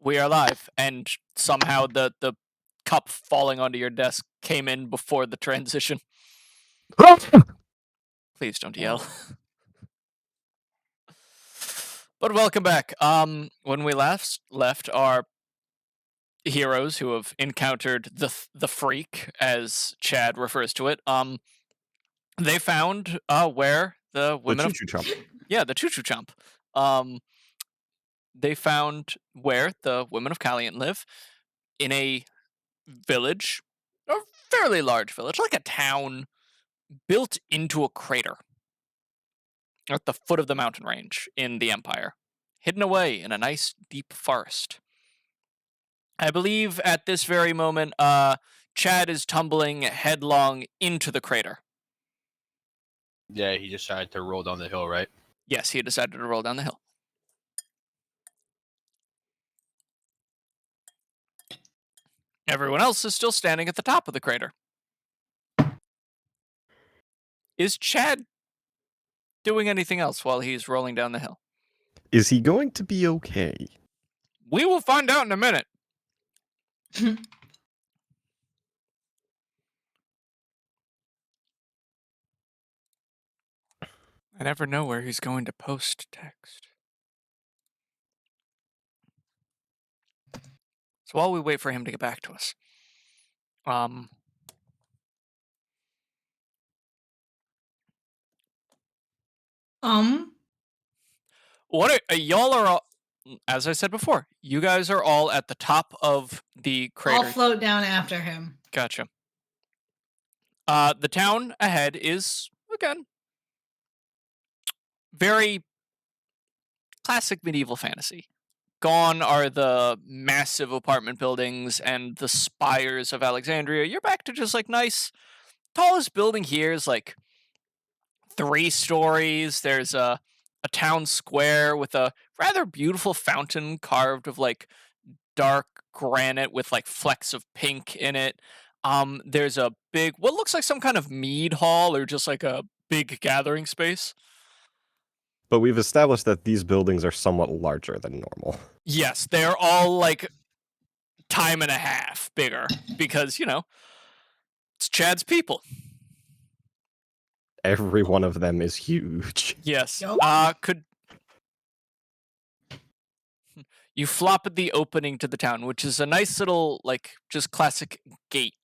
We are live, and somehow the cup falling onto your desk came in before the transition. Please don't yell. But welcome back. When we last left our heroes who have encountered the freak, as Chad refers to it, they found where the women choo-choo chump. the choo-choo chump. They found where the women of Calient live in a village, a fairly large village, like a town built into a crater at the foot of the mountain range in the Empire, hidden away in a nice deep forest. I believe at this very moment, Chad is tumbling headlong into the crater. Yeah, he decided to roll down the hill, right? Yes, he decided to roll down the hill. Everyone else is still standing at the top of the crater. Is Chad doing anything else while he's rolling down the hill? Is he going to be okay? We will find out in a minute. I never know where he's going to post text. So while we wait for him to get back to us, what y'all are all, as I said before, you guys are all at the top of the crater. I'll float down after him. Gotcha. The town ahead is, again, very classic medieval fantasy. Gone are the massive apartment buildings and the spires of Alexandria. You're back to just like nice. Tallest building here is like 3 stories. There's a town square with a rather beautiful fountain carved of like dark granite with like flecks of pink in it. There's a big, what looks like some kind of mead hall or just like a big gathering space. But we've established that these buildings are somewhat larger than normal. Yes, they're all like time and a half bigger because, you know, it's Chad's people. Every one of them is huge. Yes. Yep. Could you flop at the opening to the town, which is a nice little, like, just classic gate.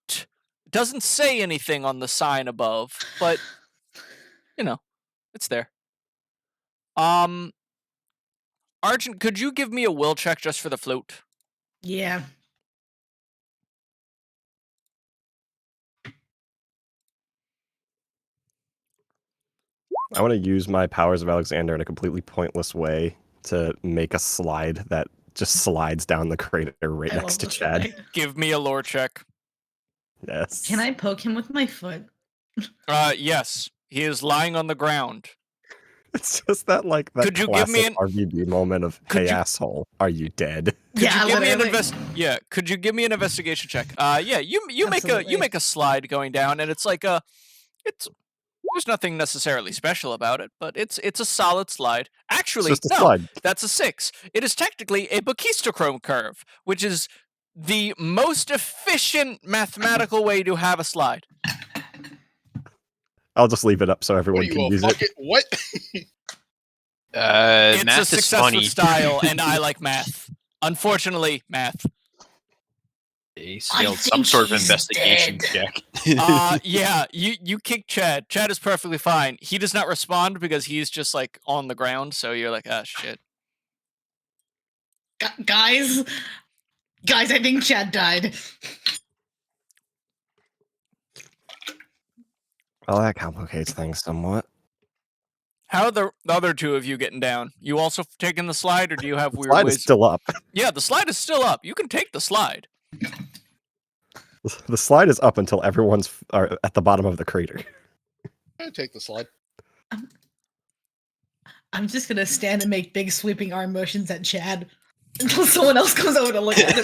It doesn't say anything on the sign above, but, you know, it's there. Argent, could you give me a will check just for the float? Yeah. I want to use my powers of Alexander in a completely pointless way to make a slide that just slides down the crater right next to Chad. Slide. Give me a lore check. Yes. Can I poke him with my foot? Yes. He is lying on the ground. It's just that like that Could you classic give me an- RVD moment of, Could hey you- asshole, are you dead? Could Yeah, you give me an literally. Could you give me an investigation check? Yeah, you Absolutely. make a slide going down, and it's like there's nothing necessarily special about it, but it's a solid slide. Actually, It's just a no, slide. that's a 6. It is technically a Bachistochrome curve, which is the most efficient mathematical way to have a slide. I'll just leave it up so What everyone are you, can a use it. fucking what? It's math a is success funny. with style, and I like math. Unfortunately, math. He I failed some think sort of he's investigation dead. check. Yeah, you kick Chad. Chad is perfectly fine. He does not respond because he's just like on the ground, so you're like, ah, shit. Guys, I think Chad died. Well, that complicates things somewhat. How are the other 2 of you getting down? You also taking the slide, or do you have The weird slide ways? is still up. Yeah, the slide is still up. You can take the slide. The slide is up until everyone's at the bottom of the crater. I'll take the slide. I'm just gonna stand and make big sweeping arm motions at Chad until someone else comes over to look at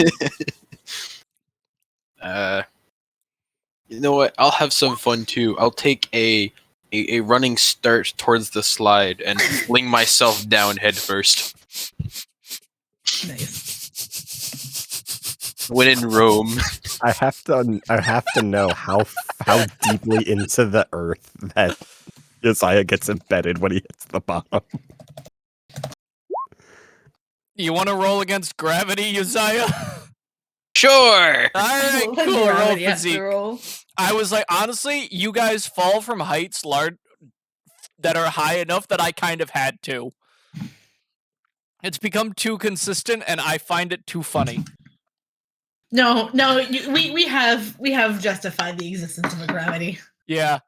him. You know what? I'll have some fun too. I'll take a running start towards the slide and fling myself down head first. Nice. when in Rome. I have to know how deeply into the earth that Josiah gets embedded when he hits the bottom. You want to roll against gravity, Uzziah? Sure. Alright, Let cool. Roll gravity have to physique. roll. I was like, honestly, you guys fall from heights large that are high enough that I kind of had to. It's become too consistent, and I find it too funny. No, we have justified the existence of a gravity. Yeah.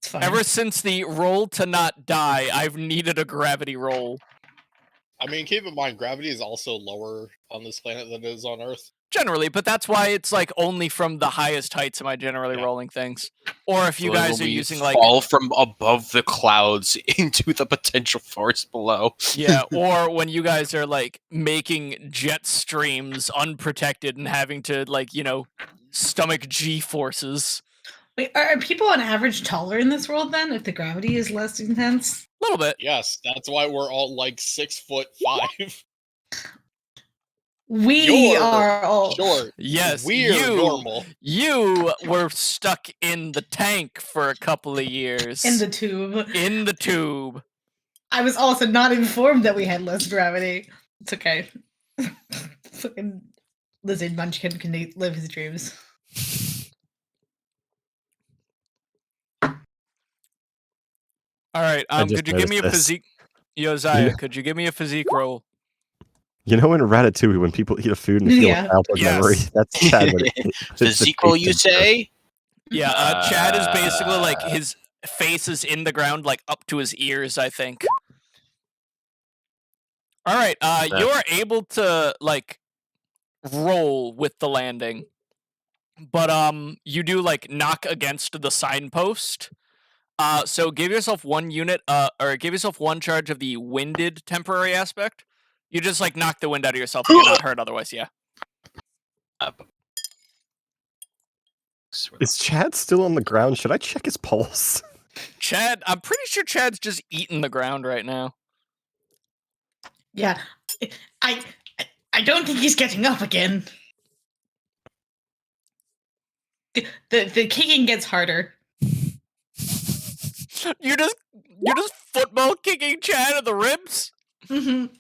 It's fine. Ever since the roll to not die, I've needed a gravity roll. I mean, keep in mind, gravity is also lower on this planet than it is on Earth. Generally, but that's why it's like only from the highest heights am I generally rolling things. Or if you So guys when are we using like fall from above the clouds into the potential forest below. yeah, or when you guys are like making jet streams unprotected and having to like, you know, stomach G forces. Wait, are people on average taller in this world then? If the gravity is less intense? A little bit. Yes, that's why we're all like 6'5". We You're are all short. Yes, We're normal. You were stuck in the tank for a couple of years. in the tube. In the tube. I was also not informed that we had less gravity. It's okay. Fucking lizard munchkin can live his dreams. All right. I just Could you give me a noticed this. physique, Josiah? Could you give me a physique roll? You know in Ratatouille when people eat a food and feel Yeah. a childhood Yes. memory? That's Chad. When it hits the Physical, you taste of earth. say? Yeah. Chad is basically like his face is in the ground, like up to his ears, I think. All right. You are able to like roll with the landing, but you do like knock against the signpost. So give yourself 1 unit, or give yourself 1 charge of the winded temporary aspect. You just like knock the wind out of yourself, and you're not hurt otherwise. Yeah. Is Chad still on the ground? Should I check his pulse? Chad, I'm pretty sure Chad's just eating the ground right now. Yeah. I don't think he's getting up again. The kicking gets harder. You're just football kicking Chad in the ribs. Mhm.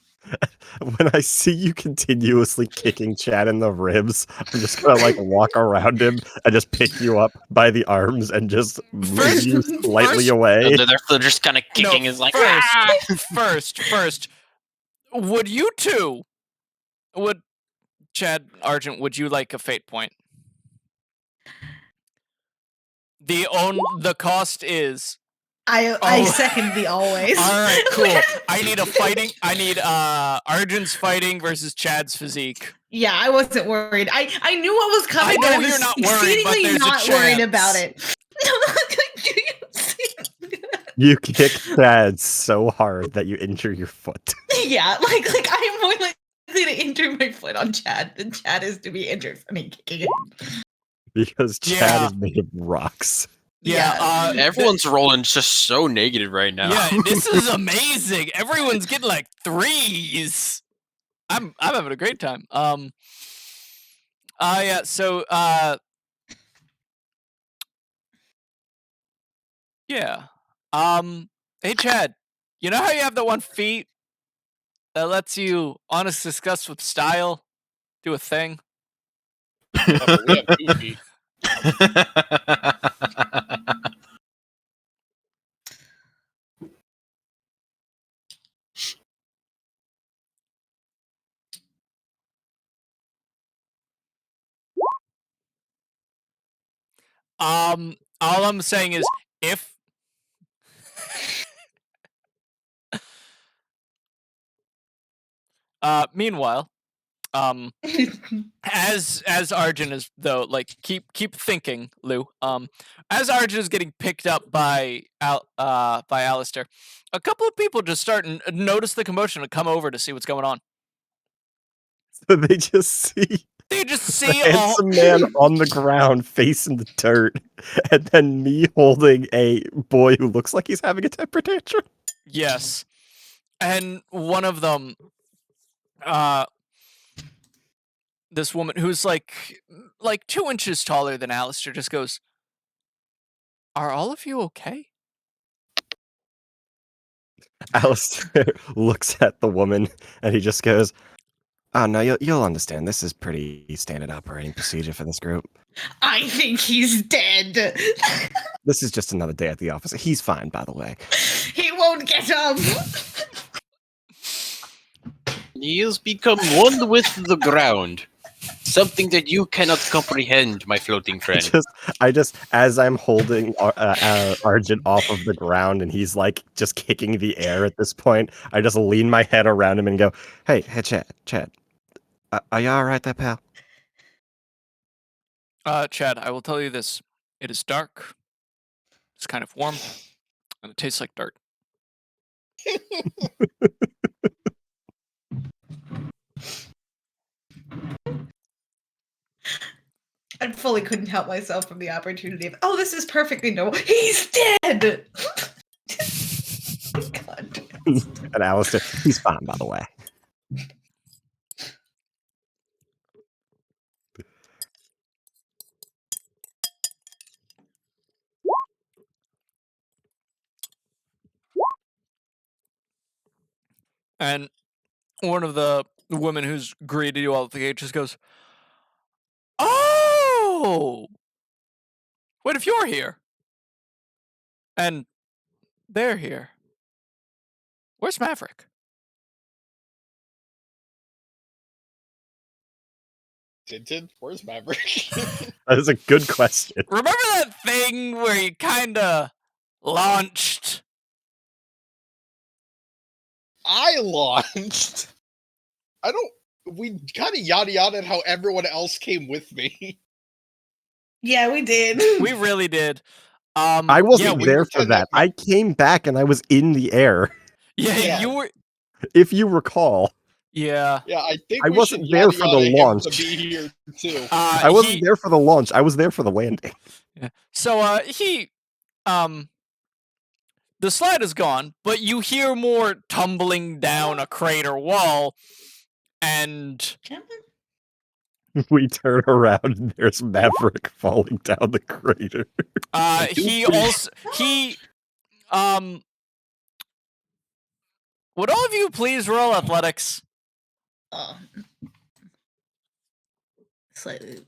When I see you continuously kicking Chad in the ribs, I'm just gonna like walk around him and just pick you up by the arms and just move you slightly away. They're just kind of kicking is like, First, would you two, Chad Argent, would you like a fate point? The cost is. I second the always. All right, cool. I need Argent's fighting versus Chad's physique. Yeah, I wasn't worried. I knew what was coming. I know but I was you're not worried, but exceedingly there's a not worried chance. about it. You kick Chad so hard that you injure your foot. Yeah, like I'm more likely to injure my foot on Chad than Chad is to be injured from me kicking him. Because Chad Yeah. is made of rocks. Yeah, everyone's rolling just so negative right now. Yeah, this is amazing. Everyone's getting like 3s. I'm having a great time. Yeah, so yeah. Hey Chad, you know how you have the 1 feat that lets you honest discuss with style do a thing? But we have 2 feet. All I'm saying is if meanwhile, as Arjun is though, like keep thinking, Lou. As Arjun is getting picked up by Alistair, a couple of people just start and notice the commotion and come over to see what's going on. So they just see They just a see handsome man on the ground facing the dirt, and then me holding a boy who looks like he's having a temper tantrum. Yes, and one of them, this woman who's like 2 inches taller than Alistair just goes, "Are all of you okay?" Alistair looks at the woman and he just goes, "Oh no, you'll understand. This is pretty standard operating procedure for this group. I think he's dead. This is just another day at the office. He's fine, by the way." He won't get up. He has become one with the ground. Something that you cannot comprehend, my floating friend. I just, as I'm holding Argent off of the ground and he's like just kicking the air at this point, I just lean my head around him and go, hey, Chad, are you all right there, pal? Chad, I will tell you this. It is dark. It's kind of warm, and it tastes like dirt. I fully couldn't help myself from the opportunity of, oh, this is perfectly normal. He's dead! God. And Alistair, he's fine, by the way. And one of the women who's greeted you all at the gate just goes, "Oh! What if you're here? And they're here? Where's Maverick?" Tintin, where's Maverick? That is a good question. Remember that thing where you kinda launched? I launched. I don't. We kind of yada yada how everyone else came with me. Yeah, we did. We really did. I wasn't we there for pretend that. that- I came back and I was in the air, Yeah. you were. if you recall. Yeah. Yeah, I think I we wasn't should there yada for the yada him launch. to be here too. I wasn't there for the launch. I was there for the landing. Yeah. So the slide is gone, but you hear more tumbling down a crater wall, and We turn around and there's Maverick falling down the crater. would all of you please roll athletics? Oh. Slightly.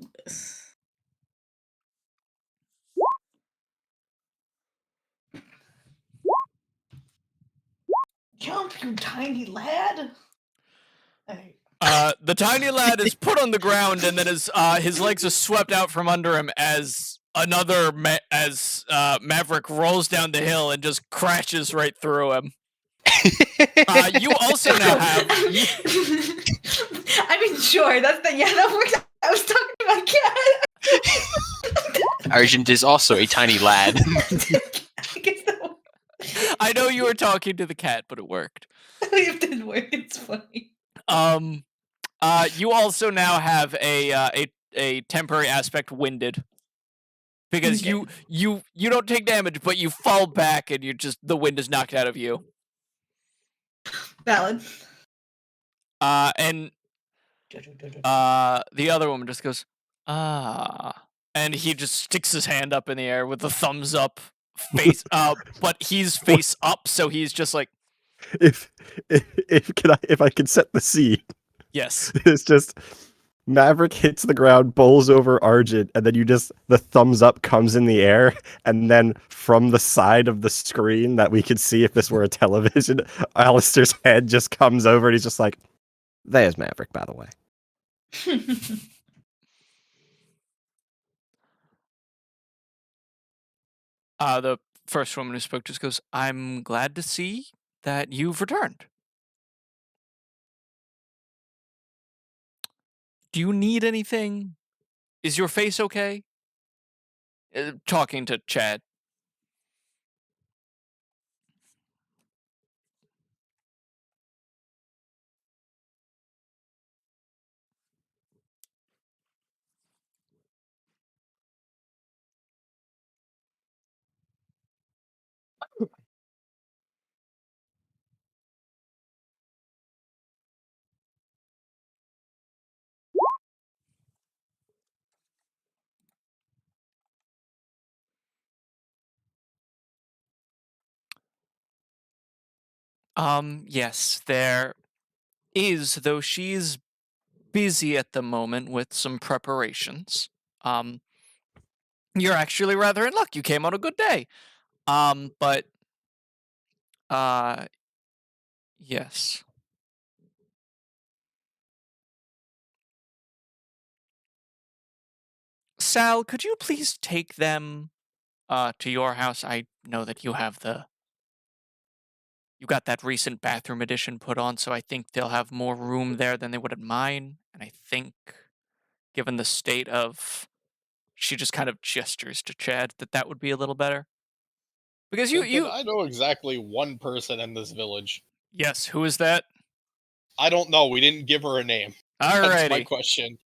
Jump, you tiny lad. The tiny lad is put on the ground, and then his legs are swept out from under him as Maverick rolls down the hill and just crashes right through him. You also now have. I mean, sure, that works. I was talking to my cat. Argent is also a tiny lad. I guess that works. I know you were talking to the cat, but it worked. It didn't work. It's funny. You also now have a temporary aspect winded. Because Okay. you don't take damage, but you fall back and the wind is knocked out of you. Valid. And the other woman just goes, and he just sticks his hand up in the air with the thumbs up face but he's face up, so he's just like, If I can set the scene, yes. it's just Maverick hits the ground, bowls over Argent, and then the thumbs up comes in the air, and then from the side of the screen that we could see if this were a television, Alistair's head just comes over and he's just like, there's Maverick, by the way. The first woman who spoke just goes, "I'm glad to see that you've returned. Do you need anything? Is your face okay?" Talking to Chad. Yes, there is, though she's busy at the moment with some preparations. Um, you're actually rather in luck. You came on a good day. But uh, yes. Sal, could you please take them to your house? I know that you got that recent bathroom addition put on, so I think they'll have more room there than they would at mine. And I think, given the state of, she just kind of gestures to Chad that would be a little better. Because Simpson, I know exactly one person in this village. yes, who is that? I don't know. We didn't give her a name. That's my Alrighty, question.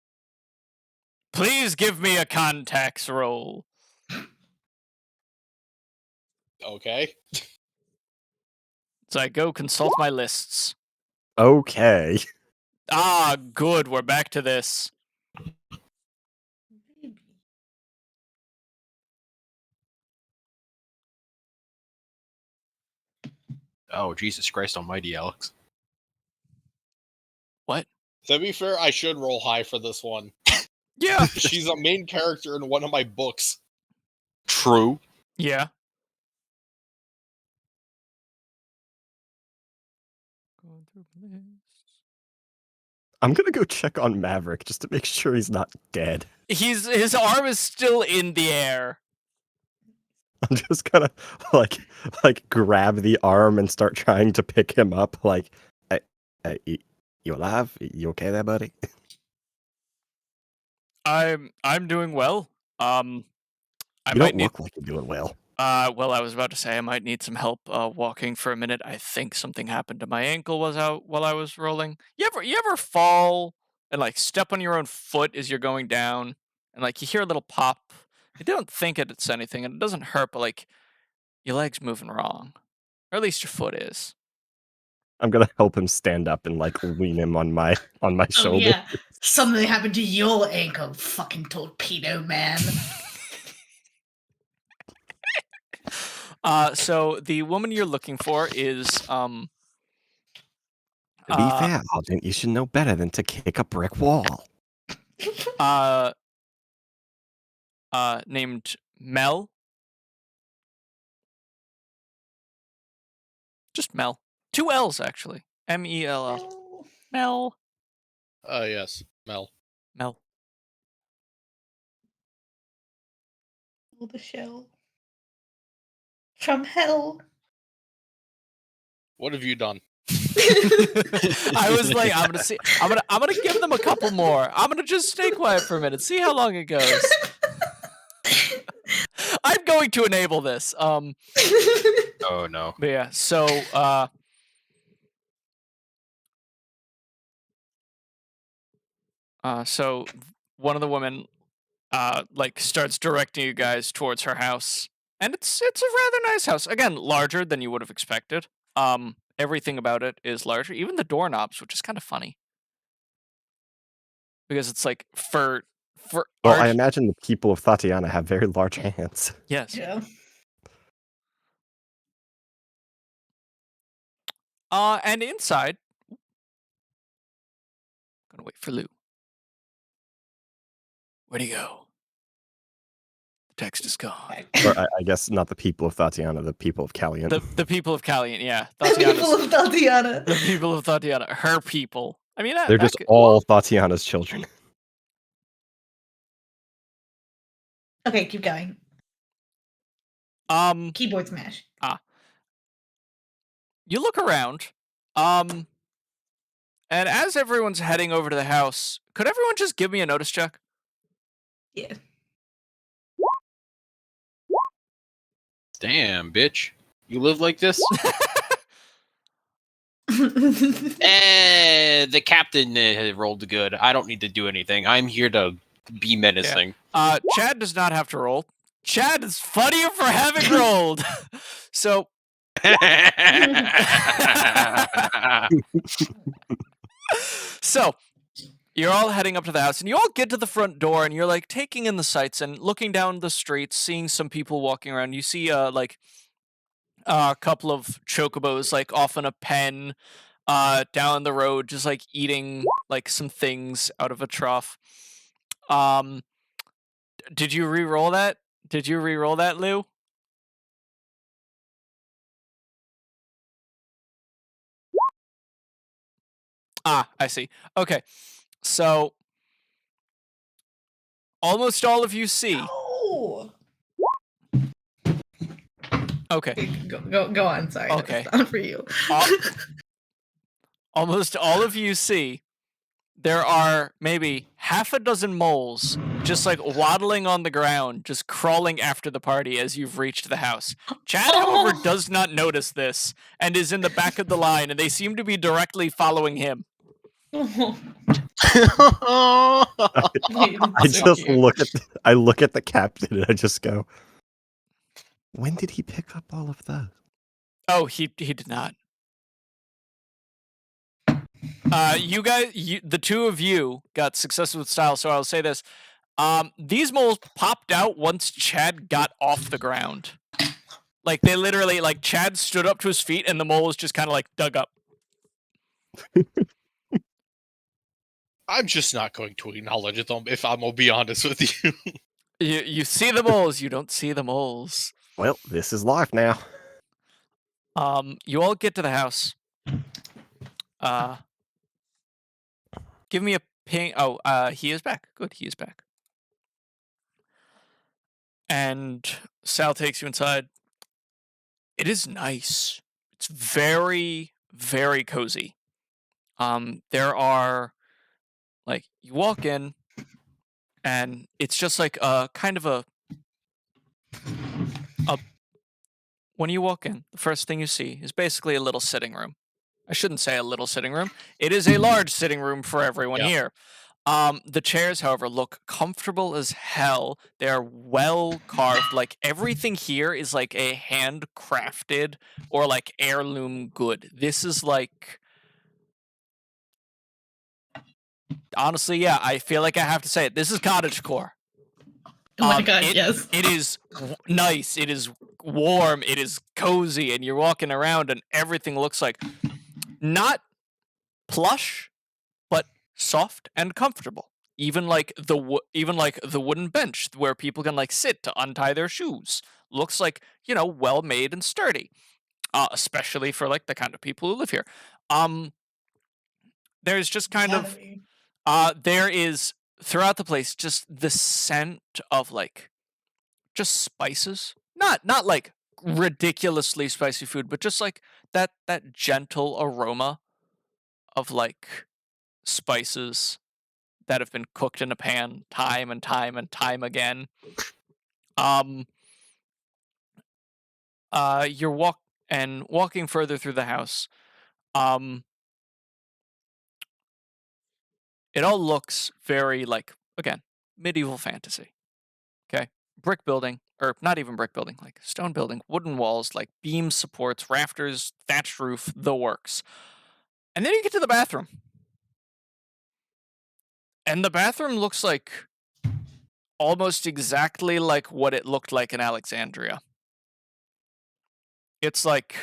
please give me a contacts roll. Okay. So I go consult my lists. Okay. Ah, good, we're back to this. Oh, Jesus Christ almighty, Alex. What? To be fair, I should roll high for this one. Yeah. She's a main character in one of my books. True. Yeah. Going through lists. I'm gonna go check on Maverick just to make sure he's not dead. His arm is still in the air. I'm just gonna like grab the arm and start trying to pick him up. Like, you alive? You okay there, buddy? I'm doing well. I You might don't need. look like you're doing well. Well, I was about to say I might need some help walking for a minute. I think something happened to my ankle was out while I was rolling. You ever fall and like step on your own foot as you're going down, and like you hear a little pop. You don't think it's anything, and it doesn't hurt, but like your leg's moving wrong, or at least your foot is. I'm gonna help him stand up and like lean him on my Oh shoulder. yeah, something happened to your ankle, fucking torpedo man. So the woman you're looking for is To be fair, Alden, you should know better than to kick a brick wall. Named Mel. Just Mel. 2 L's actually. Mel. Mel. Yes, Mel. Mel. Oh, the shell from hell. What have you done? I was like, I'm gonna give them a couple more. I'm gonna just stay quiet for a minute, see how long it goes. I'm going to enable this. Oh no. But yeah, so so one of the women like starts directing you guys towards her house. And it's a rather nice house. Again, larger than you would have expected. Everything about it is larger, even the doorknobs, which is kind of funny. Because it's like for Well, art. I imagine the people of Tatiana have very large hands. Yes. Yeah. And inside, gonna wait for Lou. Where'd he go? The text is gone. Or I guess not the people of Tatiana, the people of Calient. The people of Calient, yeah. The people of Tatiana. The people of Tatiana, her people. I mean, They're just all Tatiana's children. Okay, keep going. Keyboard smash. You look around, and as everyone's heading over to the house, could everyone just give me a notice check? Yeah. Damn, bitch. You live like this? The captain rolled good. I don't need to do anything. I'm here to be menacing. Chad does not have to roll. Chad is funnier for having rolled. So so you're all heading up to the house, and you all get to the front door, and you're like taking in the sights and looking down the streets, seeing some people walking around. You see like a couple of chocobos like off in a pen down the road, just like eating like some things out of a trough. Did you re-roll that? Did you re-roll that, Lou? Ah, I see. Okay, so almost all of you see. No. Okay. Go on. Sorry. Okay. That's not for you. Almost all of you see there are maybe half a dozen moles just like waddling on the ground, just crawling after the party as you've reached the house. Chad, however, does not notice this and is in the back of the line, and they seem to be directly following him. I So just cute. look at the captain and I just go, when did he pick up all of that? Oh, he did not. You guys, the two of you got success with style, so I'll say this. These moles popped out once Chad got off the ground. Like, they literally, like, Chad stood up to his feet and the mole was just kind of, like, dug up. I'm just not going to acknowledge them, if I'm gonna be honest with you. You see the moles, you don't see the moles. Well, this is life now. You all get to the house. Give me a ping. Oh, he is back. Good, he is back. And Sal takes you inside. It is nice. It's very, very cozy. There are, like, you walk in, and it's just like a kind of a. When you walk in, the first thing you see is basically a little sitting room. I shouldn't say a little sitting room. It is a large sitting room for everyone Yeah. here. The chairs, however, look comfortable as hell. They are well carved. Like, everything here is like a handcrafted or like heirloom good. This is like, honestly, yeah, I feel like I have to say it. This is cottagecore. Oh my god, yes. It is nice. It is warm. It is cozy, and you're walking around, and everything looks like not plush, but soft and comfortable. Even like the wooden bench where people can like sit to untie their shoes looks like, well made and sturdy. Especially for like the kind of people who live here. There's just kind of there is throughout the place just the scent of like just spices. Not like ridiculously spicy food, but just like that gentle aroma of like spices that have been cooked in a pan time and time and time again. You're walking further through the house. It all looks very like, again, medieval fantasy. Okay, brick building, or not even brick building, like stone building, wooden walls, like beam supports, rafters, thatched roof, the works. And then you get to the bathroom. And the bathroom looks like almost exactly like what it looked like in Alexandria. It's like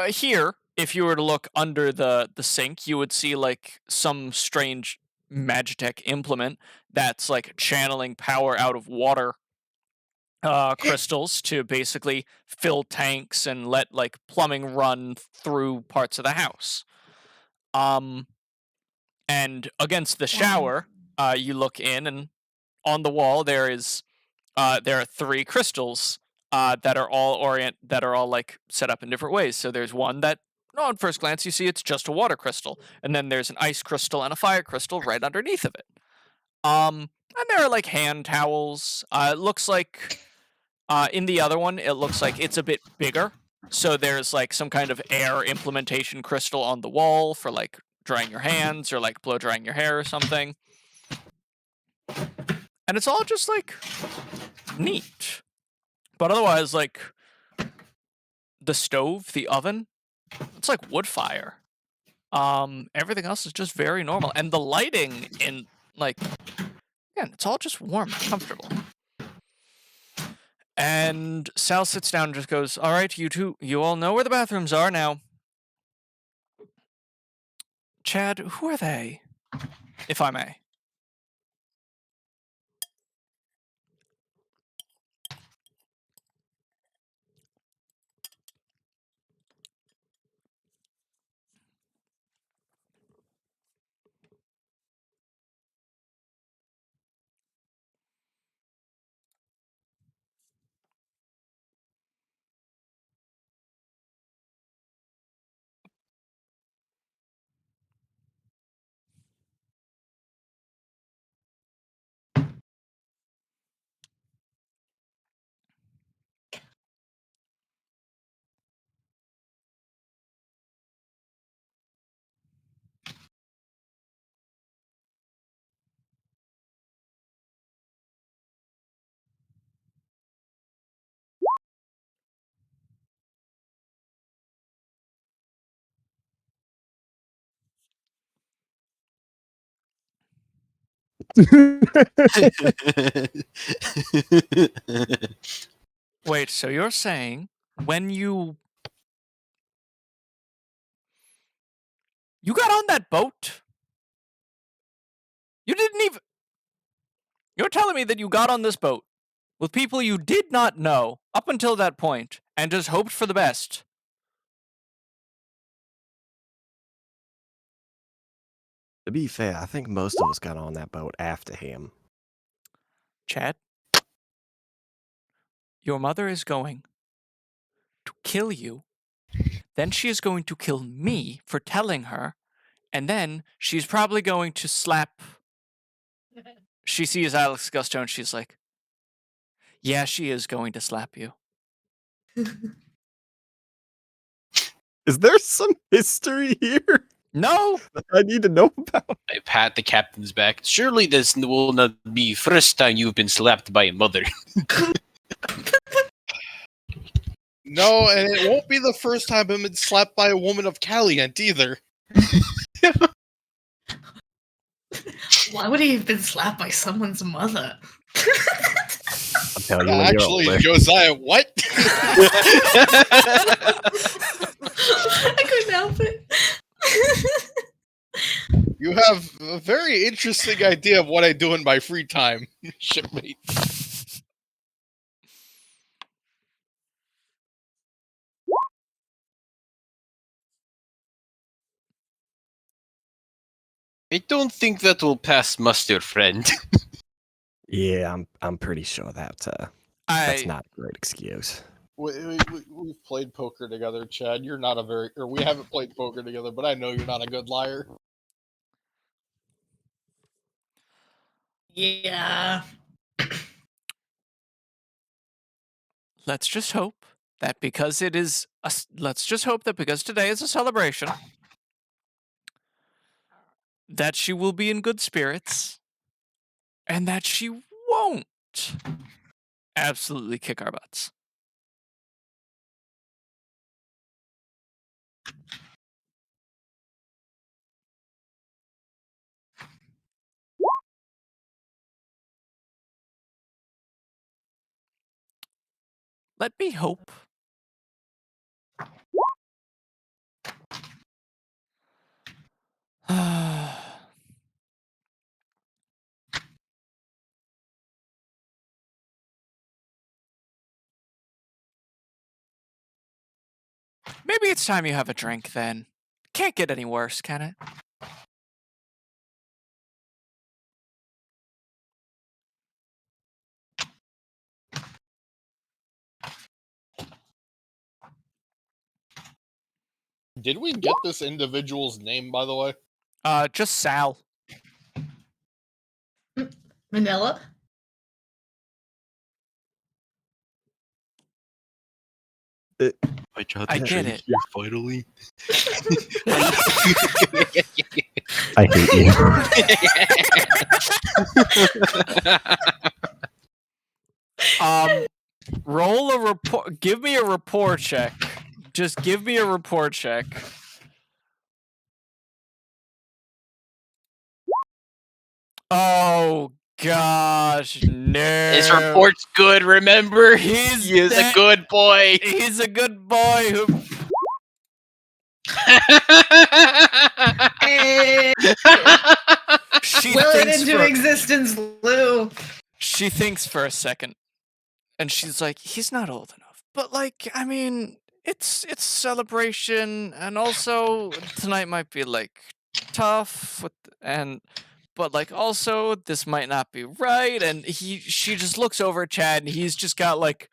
here, if you were to look under the sink, you would see like some strange Magitech implement that's like channeling power out of water crystals to basically fill tanks and let like plumbing run through parts of the house. And against the shower, you look in, and on the wall there are 3 crystals that are all like set up in different ways. So there's one that, on first glance, you see it's just a water crystal, and then there's an ice crystal and a fire crystal right underneath of it. And there are like hand towels. It looks like in the other one, it looks like it's a bit bigger. So there's like some kind of air implementation crystal on the wall for like drying your hands or like blow drying your hair or something. And it's all just like neat. But otherwise, like the stove, the oven, it's like wood fire. Everything else is just very normal. And the lighting in like, again, it's all just warm and comfortable. And Sal sits down and just goes, "All right, you two, you all know where the bathrooms are now. Chad, who are they, if I may?" Wait, so you're saying when you got on that boat, you didn't even. You're telling me that you got on this boat with people you did not know up until that point and just hoped for the best. To be fair, I think most of us got on that boat after him. Chad, your mother is going to kill you. Then she is going to kill me for telling her. And then she's probably going to slap. She sees Alex Gusto and she's like, "Yeah, she is going to slap you." Is there some history here No! that I need to know about? I pat the captain's back. Surely this will not be first time you've been slapped by a mother. No, and it won't be the first time I've been slapped by a woman of Calient either. Why would he have been slapped by someone's mother? I'll tell you when Actually, you're older. Josiah, what? I couldn't help it. You have a very interesting idea of what I do in my free time, shipmate. I don't think that will pass muster, friend. Yeah, I'm pretty sure that that's not a great excuse. We've played poker together, Chad. You're not a very, or we haven't played poker together, but I know you're not a good liar. Yeah. Let's just hope that because it is let's just hope that because today is a celebration that she will be in good spirits and that she won't absolutely kick our butts. Let me hope. Maybe it's time you have a drink then. Can't get any worse, can it? Did we get this individual's name, by the way? Just Sal. Manila? My job I get it. here finally. I hate you. Roll a report. Give me a rapport check. Just give me a rapport check. Oh, gosh, no. His report's good, remember? He's He is a that- good boy. He's a good boy who. Hey, She will it thinks into for existence, Lou. she thinks for a second, and she's like, "He's not old enough." But like, I mean, it's celebration, and also tonight might be like tough with and. But like, also this might not be right, and she just looks over at Chad, and he's just like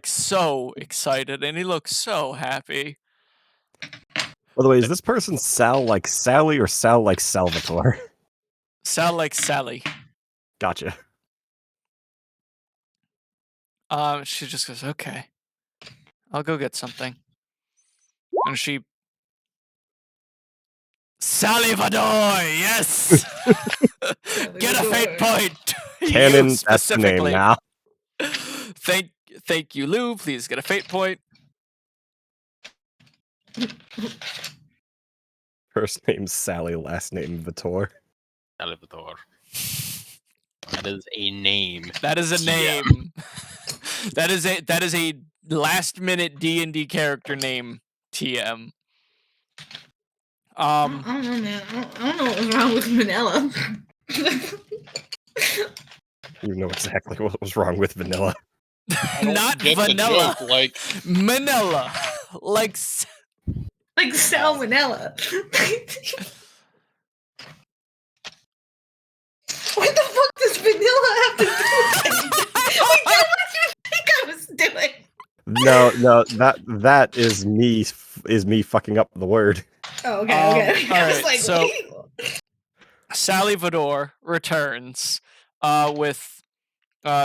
so excited, and he looks so happy. By the way, is this person Sal like Sally or Sal like Salvatore? Sal like Sally. Gotcha. She just goes, "Okay, I'll go get something," and she Salvador, yes. Get a fate point. Canon, You that's the name specifically. now. Thank you, Lou. Please get a fate point. First name Sally, last name Vitor. Salvador. That is a name. That is a Yeah. name. that is a last minute D&D character name. TM. I don't know, man. I don't know what was wrong with Manila. You know exactly what was wrong with Vanilla. I don't Not get vanilla. the joke. Like, Manila. Like Like salmonella. What the fuck does vanilla have to do with anything? Like, that's what you think I was doing. No, that is me fucking up the word. Oh, okay. all I was right, like, so- wait. Sally Vador returns with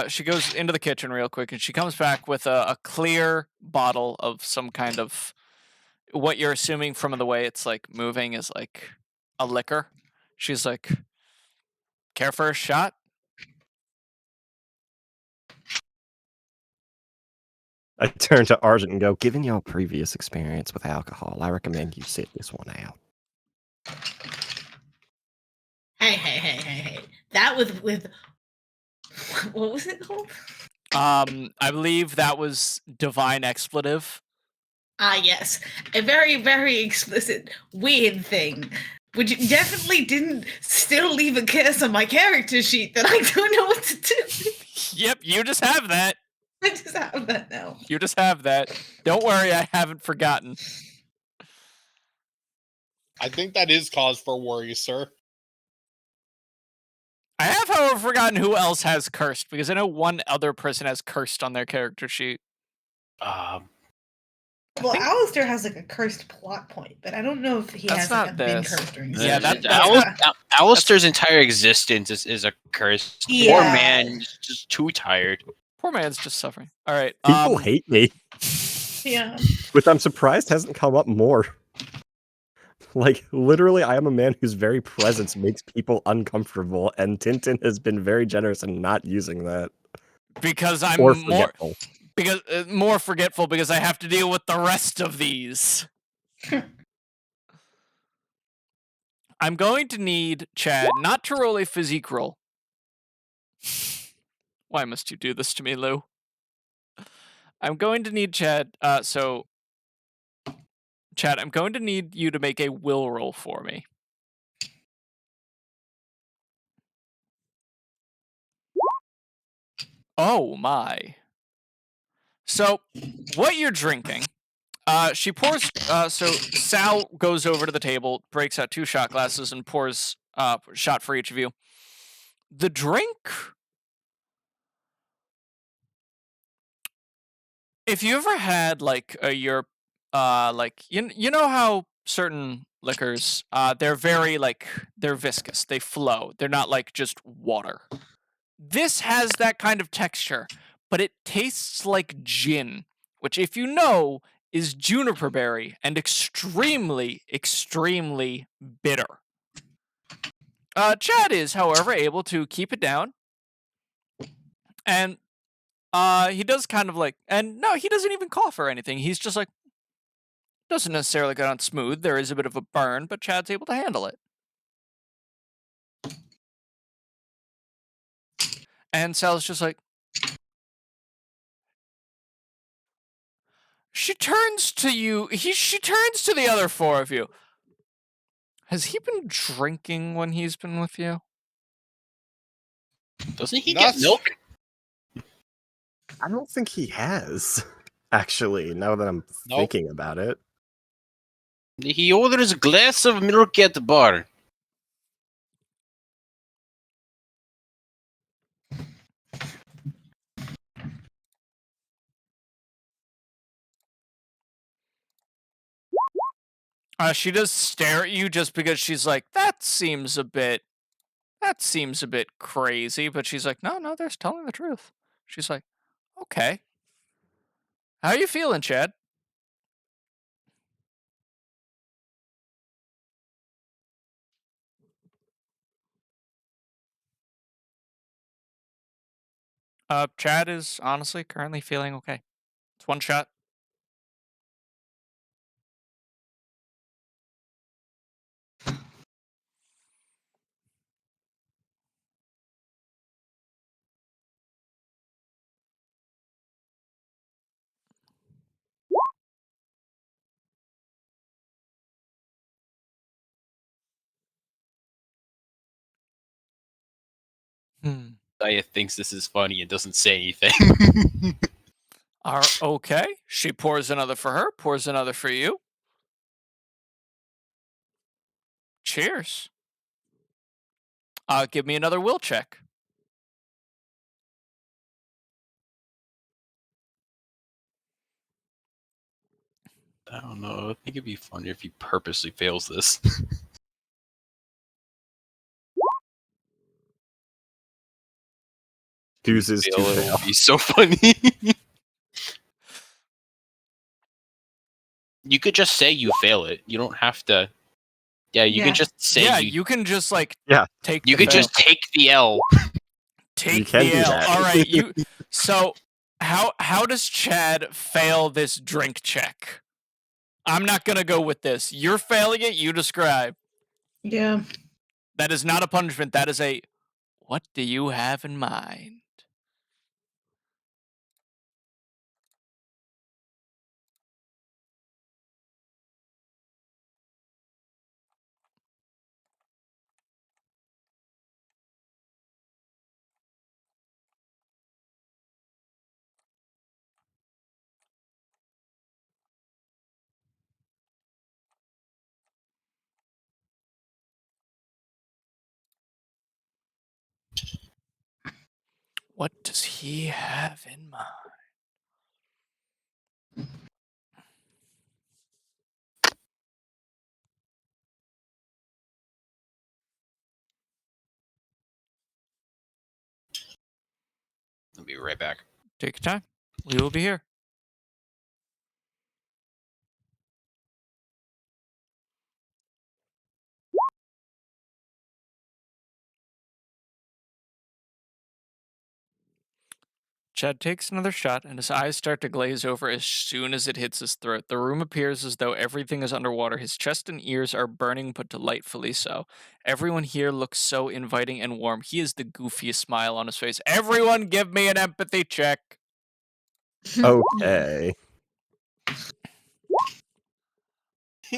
she goes into the kitchen real quick, and she comes back with a clear bottle of some kind of what you're assuming from the way it's like moving is like a liquor. She's like, "Care for a shot?" I turn to Argent and go, given your previous experience with alcohol, I recommend you sit this one out. Hey. That was with what was it called? I believe that was divine expletive. Ah, yes. A very, very explicit, weird thing. Which definitely didn't still leave a curse on my character sheet that I don't know what to do. Yep, you just have that. I just have that now. You just have that. Don't worry, I haven't forgotten. I think that is cause for worry, sir. I have, however, forgotten who else has cursed, because I know one other person has cursed on their character sheet. Well, Alistair has like a cursed plot point, but I don't know if he That's has like, not been this. cursed or anything. Yeah, that's Alistair's entire existence is a curse. Poor Yeah. man, he's just too tired. Poor man's just suffering. All right. People hate me, Yeah. which I'm surprised hasn't come up more. Like, literally, I am a man whose very presence makes people uncomfortable, and Tintin has been very generous in not using that. because I'm Or more forgetful. more forgetful because I have to deal with the rest of these. I'm going to need Chad not to roll a physique roll. Why must you do this to me, Lou? I'm going to need Chad. Chad, I'm going to need you to make a will roll for me. Oh my. So, what you're drinking? She pours. So Sal goes over to the table, breaks out 2 shot glasses, and pours a shot for each of you. The drink. If you ever had like like you know how certain liquors they're very like they're viscous, they flow, they're not like just water. This has that kind of texture, but it tastes like gin, which if you know is juniper berry and extremely bitter. Chad is, however, able to keep it down, and he does kind of like, and no, he doesn't even cough or anything. He's just like, doesn't necessarily go down smooth. There is a bit of a burn, but Chad's able to handle it. And Sal's just like, she turns to you. She turns to the other four of you. Has he been drinking when he's been with you? Doesn't he Not- get milk? I don't think he has. Actually, now that I'm Nope. thinking about it. He orders a glass of milk at the bar. She does stare at you just because she's like, that seems a bit crazy. But she's like, no, they're telling the truth. She's like, okay. How are you feeling, Chad? Chad is honestly currently feeling okay. It's one shot. Saya thinks this is funny and doesn't say anything. Okay. She pours another for her, pours another for you. Cheers. Give me another will check. I don't know. I think it'd be funny if he purposely fails this. Chooses to It fail. would be so funny. You could just say you fail it. You don't have to. Yeah, you Yeah. could just say Yeah, you. you can just like Yeah. take. You the could fail. just take the L. take You can the do L. that. All right, you. So how does Chad fail this drink check? I'm not gonna go with this. You're failing it. You describe. Yeah. That is not a punishment. That is a. What do you have in mind? What does he have in mind? I'll be right back. Take your time. We will be here. Chad takes another shot, and his eyes start to glaze over as soon as it hits his throat. The room appears as though everything is underwater. His chest and ears are burning, but delightfully so. Everyone here looks so inviting and warm. He has the goofiest smile on his face. Everyone give me an empathy check. Okay.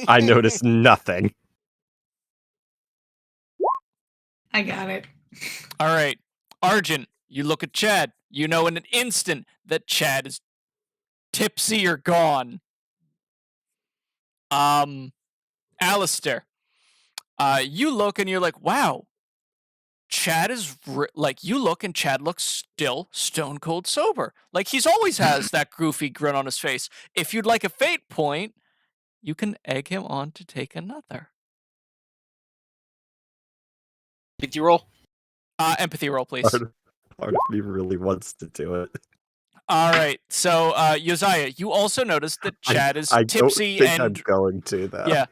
I noticed nothing. I got it. All right. Arjun, you look at Chad. You know in an instant that Chad is tipsy or gone. Alistair, you look and you're like, wow, Chad is you look and Chad looks still stone cold sober. Like he's always has that goofy grin on his face. If you'd like a fate point, you can egg him on to take another. Empathy roll. Empathy roll, please. Part of me really wants to do it. All right. So, Josiah, you also noticed that Chad is I don't tipsy think I'm and going to, though. yeah.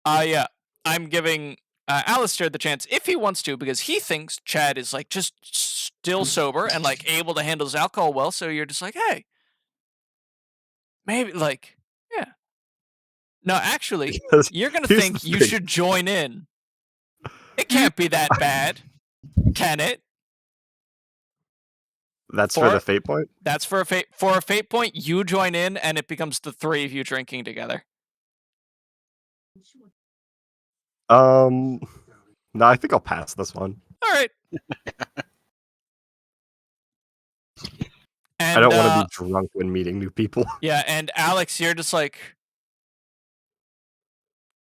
Yeah. I'm giving Alistair the chance if he wants to because he thinks Chad is like just still sober and like able to handle his alcohol well. So you're just like, hey, maybe like, yeah. No, actually, Because you're gonna here's think the you thing. should join in. It can't be that bad, can it? That's for the fate point? That's for a fate point. You join in, and it becomes the three of you drinking together. No, I think I'll pass this one. All right. And, I don't want to be drunk when meeting new people. Yeah, and Alex, you're just like,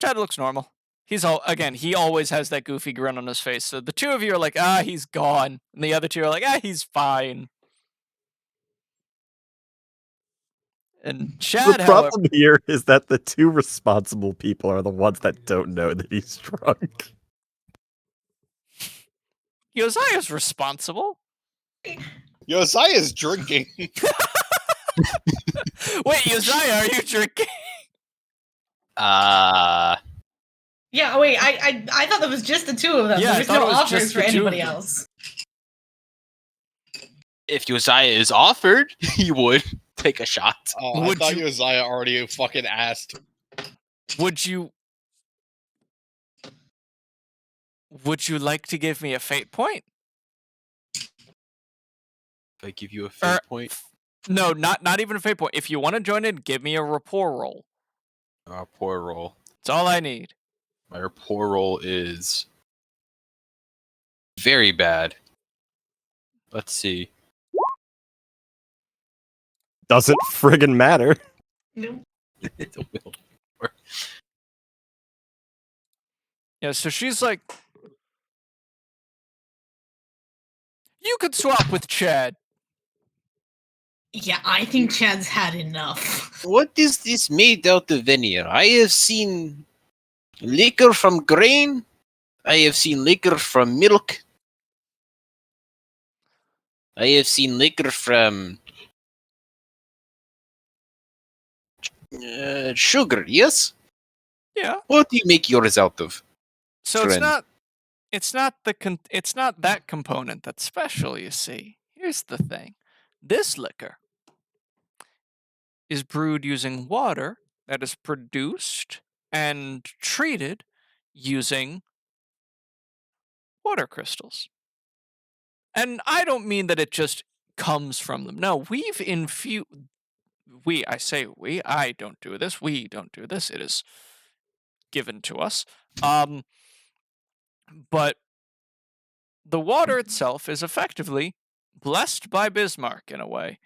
Chad looks normal. He always has that goofy grin on his face. So the two of you are like, he's gone. And the other two are like, he's fine. And Chad, The however, problem here is that the two responsible people are the ones that don't know that he's drunk. Josiah's responsible. Josiah's drinking. Wait, Josiah, are you drinking? Yeah, wait, I thought that was just the two of them. Yeah, There I was thought no it was offers just for the two of anybody them. else. If Josiah is offered, he would take a shot. Oh, I Would thought you- Josiah already fucking asked. Would you like to give me a fate point? If I give you a fate Or- point, No, not even a fate point. If you want to join in, give me a rapport roll. poor roll. That's all I need. My rapport roll is very bad. Let's see. Doesn't friggin' matter. No. It's a will. Yeah, so she's like, you could swap with Chad. Yeah, I think Chad's had enough. What is this made out of veneer? I have seen liquor from grain. I have seen liquor from milk. I have seen liquor from sugar. Yes. Yeah. What do you make yours out of? So Friend. it's not that component that's special, you see. Here's the thing. This liquor is brewed using water that is produced and treated using water crystals. And I don't mean that it just comes from them. No, we've infused I don't do this. We don't do this. It is given to us. But the water itself is effectively blessed by Bismarck in a way,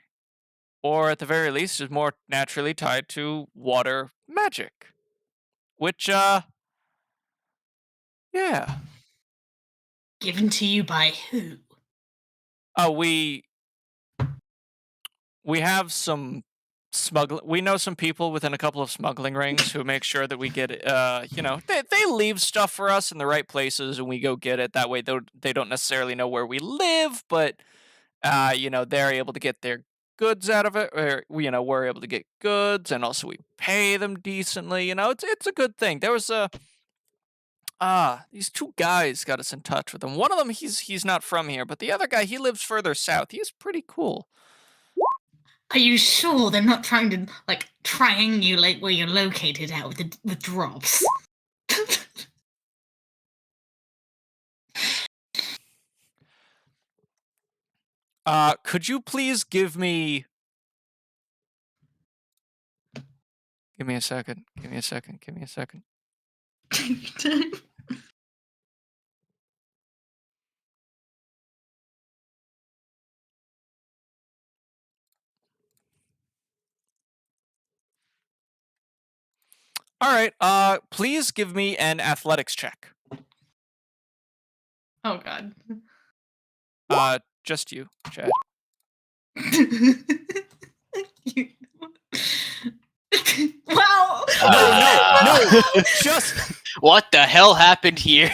or at the very least is more naturally tied to water magic, which yeah. Given to you by who? We have some we know some people within a couple of smuggling rings who make sure that we get they leave stuff for us in the right places and we go get it. That way they don't necessarily know where we live, but they're able to get their goods out of it, or we're able to get goods, and also we pay them decently. It's a good thing. There was these two guys got us in touch with them. One of them, he's not from here, but the other guy, he lives further south. He's pretty cool. Are you sure they're not trying to, like, triangulate where you're located at with the drops? Could you please give me a second. Give me a second. All right. Please give me an athletics check. Oh god. Just you, Chad. Wow. No. Just What the hell happened here?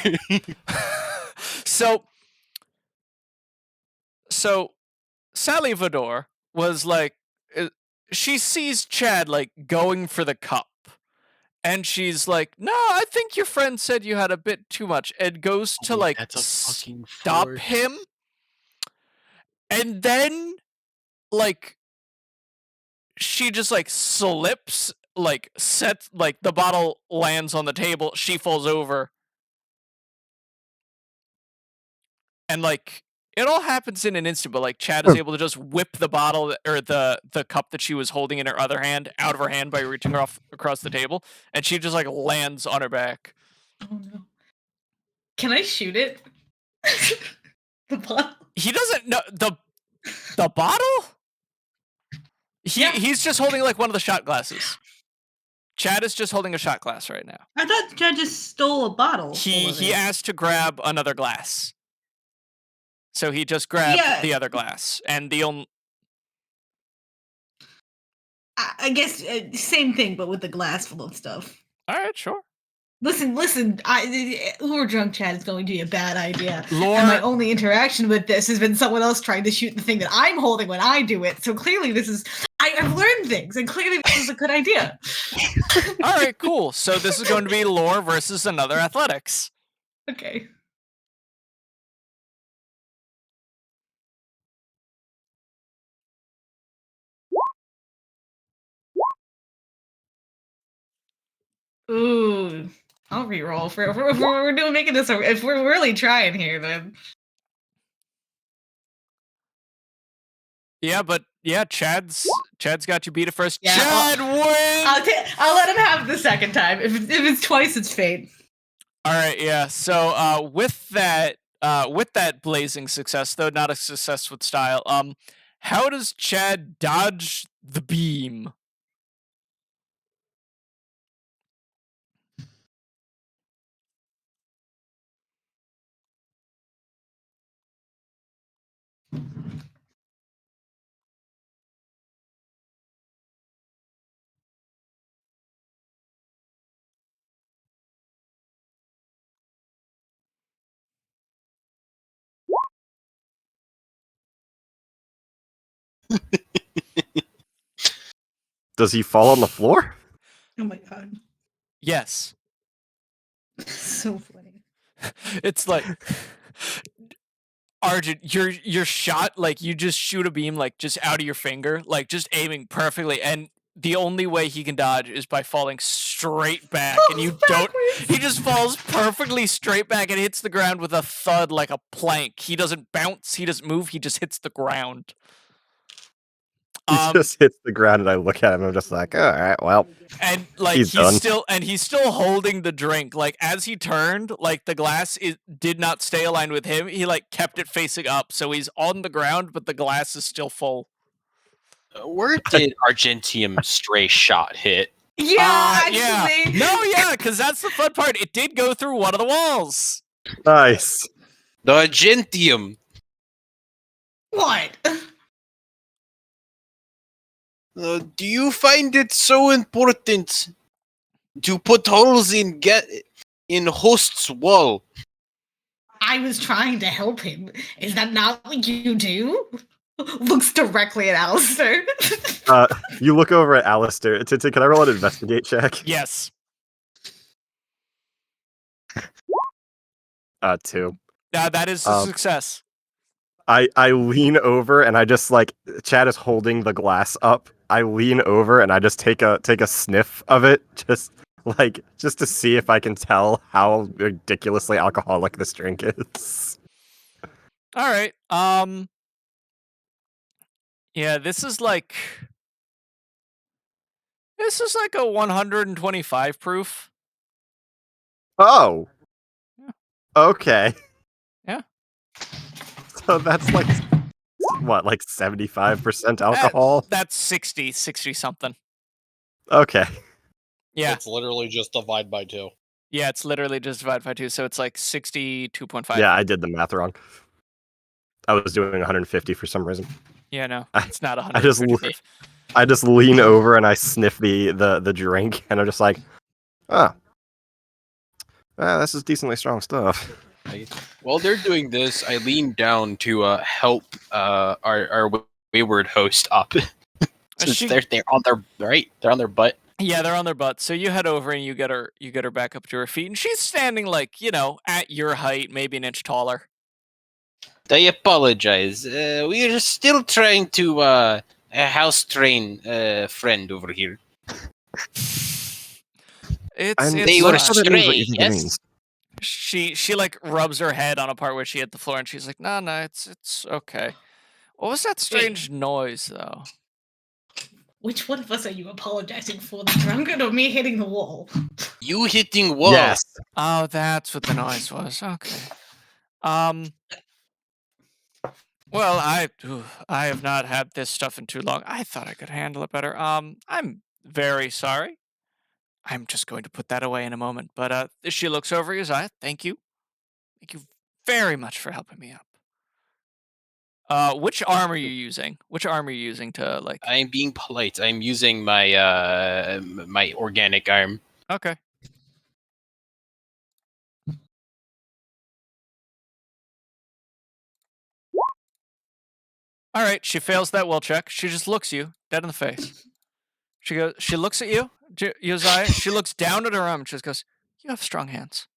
so Sally Vador was like, she sees Chad like going for the cup, and she's like, "No, I think your friend said you had a bit too much," and goes to like That's a fucking stop force. him, and then like she just like slips, like sets, like the bottle lands on the table, she falls over, and like it all happens in an instant, but like Chad is able to just whip the bottle or the cup that she was holding in her other hand out of her hand by reaching her off across the table, and she just like lands on her back. Oh no. Can I shoot it? The bottle? He doesn't know the bottle? He's just holding like one of the shot glasses. Chad is just holding a shot glass right now. I thought Chad just stole a bottle. He asked to grab another glass. So he just grabbed the other glass, and the only. I guess same thing, but with the glass full of stuff. All right, sure. Listen. Uber drunk Chad is going to be a bad idea. Lore, and my only interaction with this has been someone else trying to shoot the thing that I'm holding when I do it. So clearly, this is. I've learned things, and clearly, this is a good idea. All right, cool. So this is going to be lore versus another athletics. Okay. Ooh, I'll reroll if we're doing making this. If we're really trying here, then. Yeah, but Chad's got you beat it first. Yeah, Chad wins. I'll let him have it the second time. If it's twice, it's fate. All right, yeah. So with that blazing success, though not a success with style, how does Chad dodge the beam? Does he fall on the floor? Oh my god. Yes. So funny. It's like Arjun, your shot, like you just shoot a beam like just out of your finger, like just aiming perfectly, and the only way he can dodge is by falling straight back, and you don't. He just falls perfectly straight back and hits the ground with a thud like a plank. He doesn't bounce, he doesn't move, he just hits the ground. He just hits the ground, and I look at him. I'm just like, all right, well. And like he's still holding the drink. Like as he turned, like the glass did not stay aligned with him. He like kept it facing up, so he's on the ground, but the glass is still full. Where did Argentium stray shot hit? Yeah, actually. No, yeah, because that's the fun part. It did go through one of the walls. Nice. The Argentium. What? Do you find it so important to put holes in host's wall? I was trying to help him. Is that not what you do? Looks directly at Alistair. You look over at Alistair. Tintin, can I roll an investigate check? Yes. 2. That is a success. I lean over and I just like Chad is holding the glass up. I lean over and I just take a sniff of it, just to see if I can tell how ridiculously alcoholic this drink is. All right. Yeah, this is like a 125 proof. Oh. Yeah. Okay. Yeah. So that's like what, like 75% alcohol? That's 60 something. Okay. Yeah. It's literally just divide by 2. Yeah, it's literally just divided by 2, so it's like 62.5. Yeah, I did the math wrong. I was doing 150 for some reason. Yeah, no, it's not 150 proof. I just lean over and I sniff the drink, and I'm just like, this is decently strong stuff. While they're doing this, I lean down to help our wayward host up. Since they're on their butt. Yeah, they're on their butt. So you head over and you get her back up to her feet, and she's standing like, at your height, maybe an inch taller. I apologize. We are still trying to house train a friend over here. It's they were stray, yes? She like rubs her head on a part where she hit the floor, and she's like, "No, no, it's okay." What was that strange noise, though? Which one of us are you apologizing for, the drunkard or me hitting the wall? You hitting wall. Yes. Oh, that's what the noise was. Okay. Well, I have not had this stuff in too long. I thought I could handle it better. I'm very sorry. I'm just going to put that away in a moment. But she looks over Uzziah. Thank you. Thank you very much for helping me up. Which arm are you using? Which arm are you using to like? I'm being polite. I'm using my my organic arm. Okay. All right. She fails that will check. She just looks you dead in the face. She goes. She looks at you, Uzziah. She looks down at her arm and she just goes, "You have strong hands."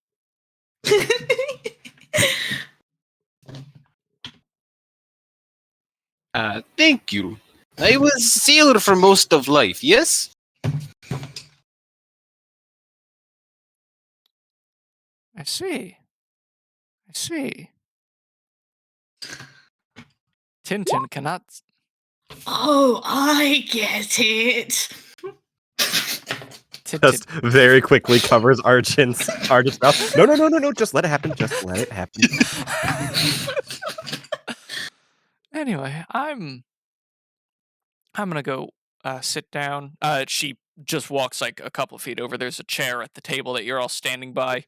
Thank you. I was sailor for most of life. Yes. I see. I see. Tintin cannot. Oh, I get it. Just very quickly covers Argent's mouth. No. Just let it happen. Just let it happen. Anyway, I'm gonna go sit down. She just walks like a couple feet over. There's a chair at the table that you're all standing by,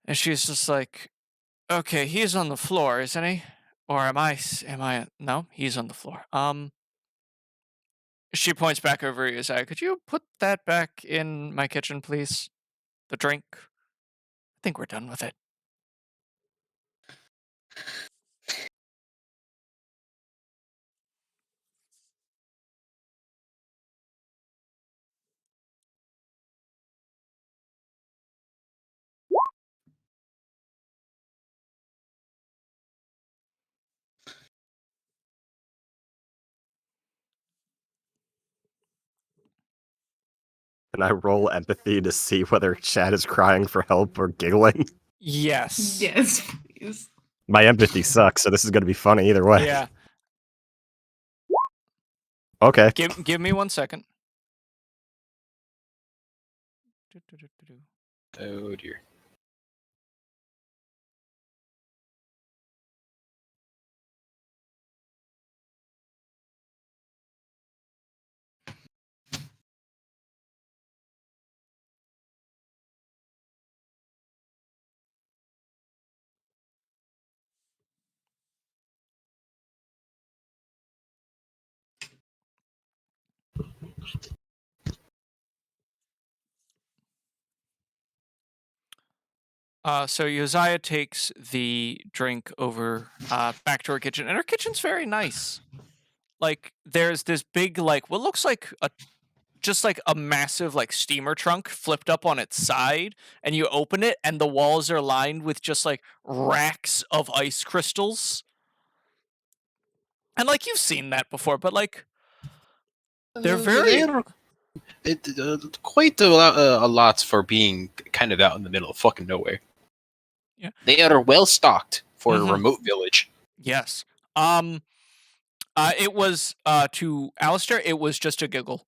and she's just like, "Okay, he's on the floor, isn't he? Or am I? No, he's on the floor." She points back over at Uzziah. Could you put that back in my kitchen, please? The drink. I think we're done with it. And I roll empathy to see whether Chad is crying for help or giggling. Yes. Yes, please. My empathy sucks, so this is going to be funny either way. Yeah. Okay. Give me 1 second. Oh dear. So Uzziah takes the drink over back to her kitchen, and her kitchen's very nice. Like there's this big, like what looks like just like a massive like steamer trunk flipped up on its side, and you open it, and the walls are lined with just like racks of ice crystals. And like you've seen that before, but like they're very Quite a lot for being kind of out in the middle of fucking nowhere. Yeah. They are well stocked for Mhm. a remote village. yes. It was to Alistair, it was just a giggle.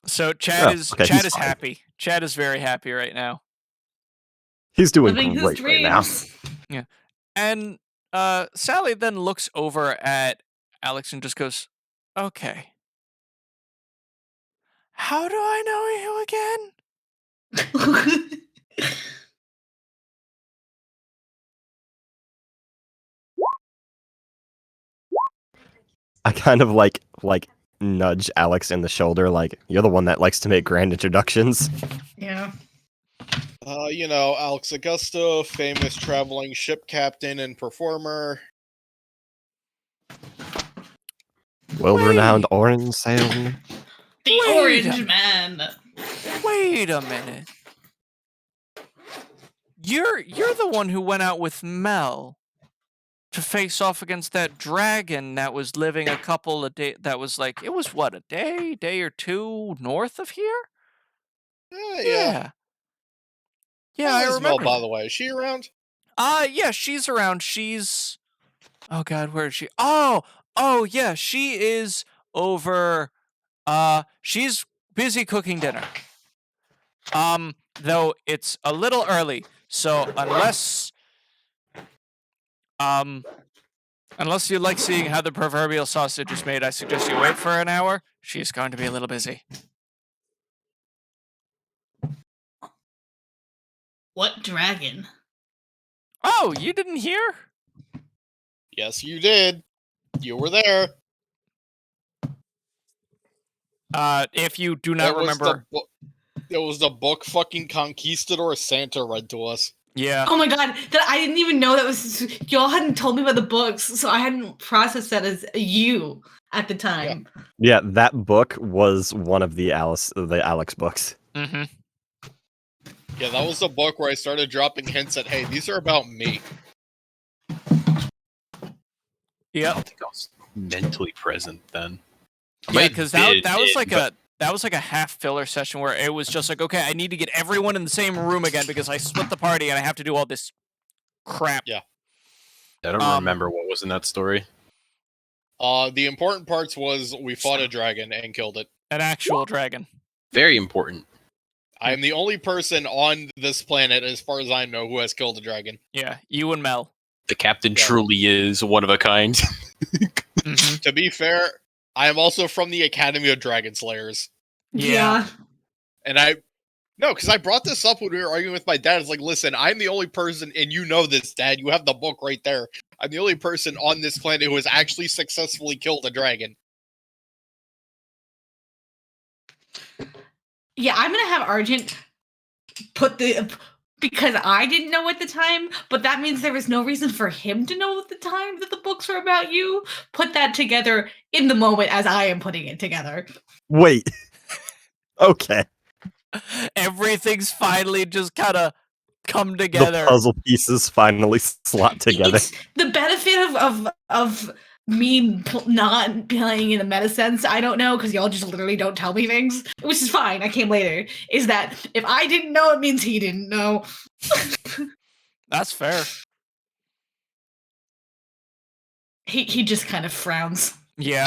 So Chad Oh, is okay, Chad he's is fine. happy. Chad is very happy right now. He's doing Living his great right now. dreams. And Sally then looks over at Alex and just goes, "Okay. How do I know you again?" I kind of like nudge Alex in the shoulder, like, you're the one that likes to make grand introductions. Yeah. You know, Alex Augusto, famous traveling ship captain and performer. World-renowned orange sailor. The Wait Orange a- Man. Wait a minute. You're the one who went out with Mel to face off against that dragon that was living a couple of days. That was like, it was what, a day or two north of here? Yeah. Yeah, How I is Mel, remember by that. the way? Is she around? Yeah, she's around. Oh god, where is she? Oh yeah, she is over. She's busy cooking dinner. Though it's a little early, so unless you like seeing how the proverbial sausage is made, I suggest you wait for an hour. She's going to be a little busy. What dragon? Oh, you didn't hear? Yes, you did. You were there. If you do not remember, It was the book fucking Conquistador Santa read to us. yeah. Oh my god, that I didn't even know that was y'all hadn't told me about the books, so I hadn't processed that as you at the time. Yeah, that book was one of the Alex books. Mm-hmm. Yeah, that was the book where I started dropping hints at, hey, these are about me. I Yep. don't think I was mentally present then. Yeah, because that was like a half filler session where it was just like, okay, I need to get everyone in the same room again because I split the party and I have to do all this crap. Yeah. I don't remember what was in that story. The important parts was we fought a dragon and killed it. An actual dragon. Very important. I am the only person on this planet, as far as I know, who has killed a dragon. Yeah, you and Mel. The captain Yeah. truly is one of a kind. Mhm. To be fair, I am also from the Academy of Dragon Slayers. Yeah. And because I brought this up when we were arguing with my dad. It's like, listen, I'm the only person, and you know this, Dad. You have the book right there. I'm the only person on this planet who has actually successfully killed a dragon. Yeah, I'm gonna have Argent put because I didn't know at the time, but that means there was no reason for him to know at the time that the books were about you. Put that together in the moment as I am putting it together. Wait. Okay. Everything's finally just kind of come The together. puzzle pieces finally slot together. It's the benefit of me not playing in a meta sense, I don't know, because y'all just literally don't tell me things, which is fine, I came later, is that if I didn't know, it means he didn't know. That's fair. He just kind of frowns. Yeah.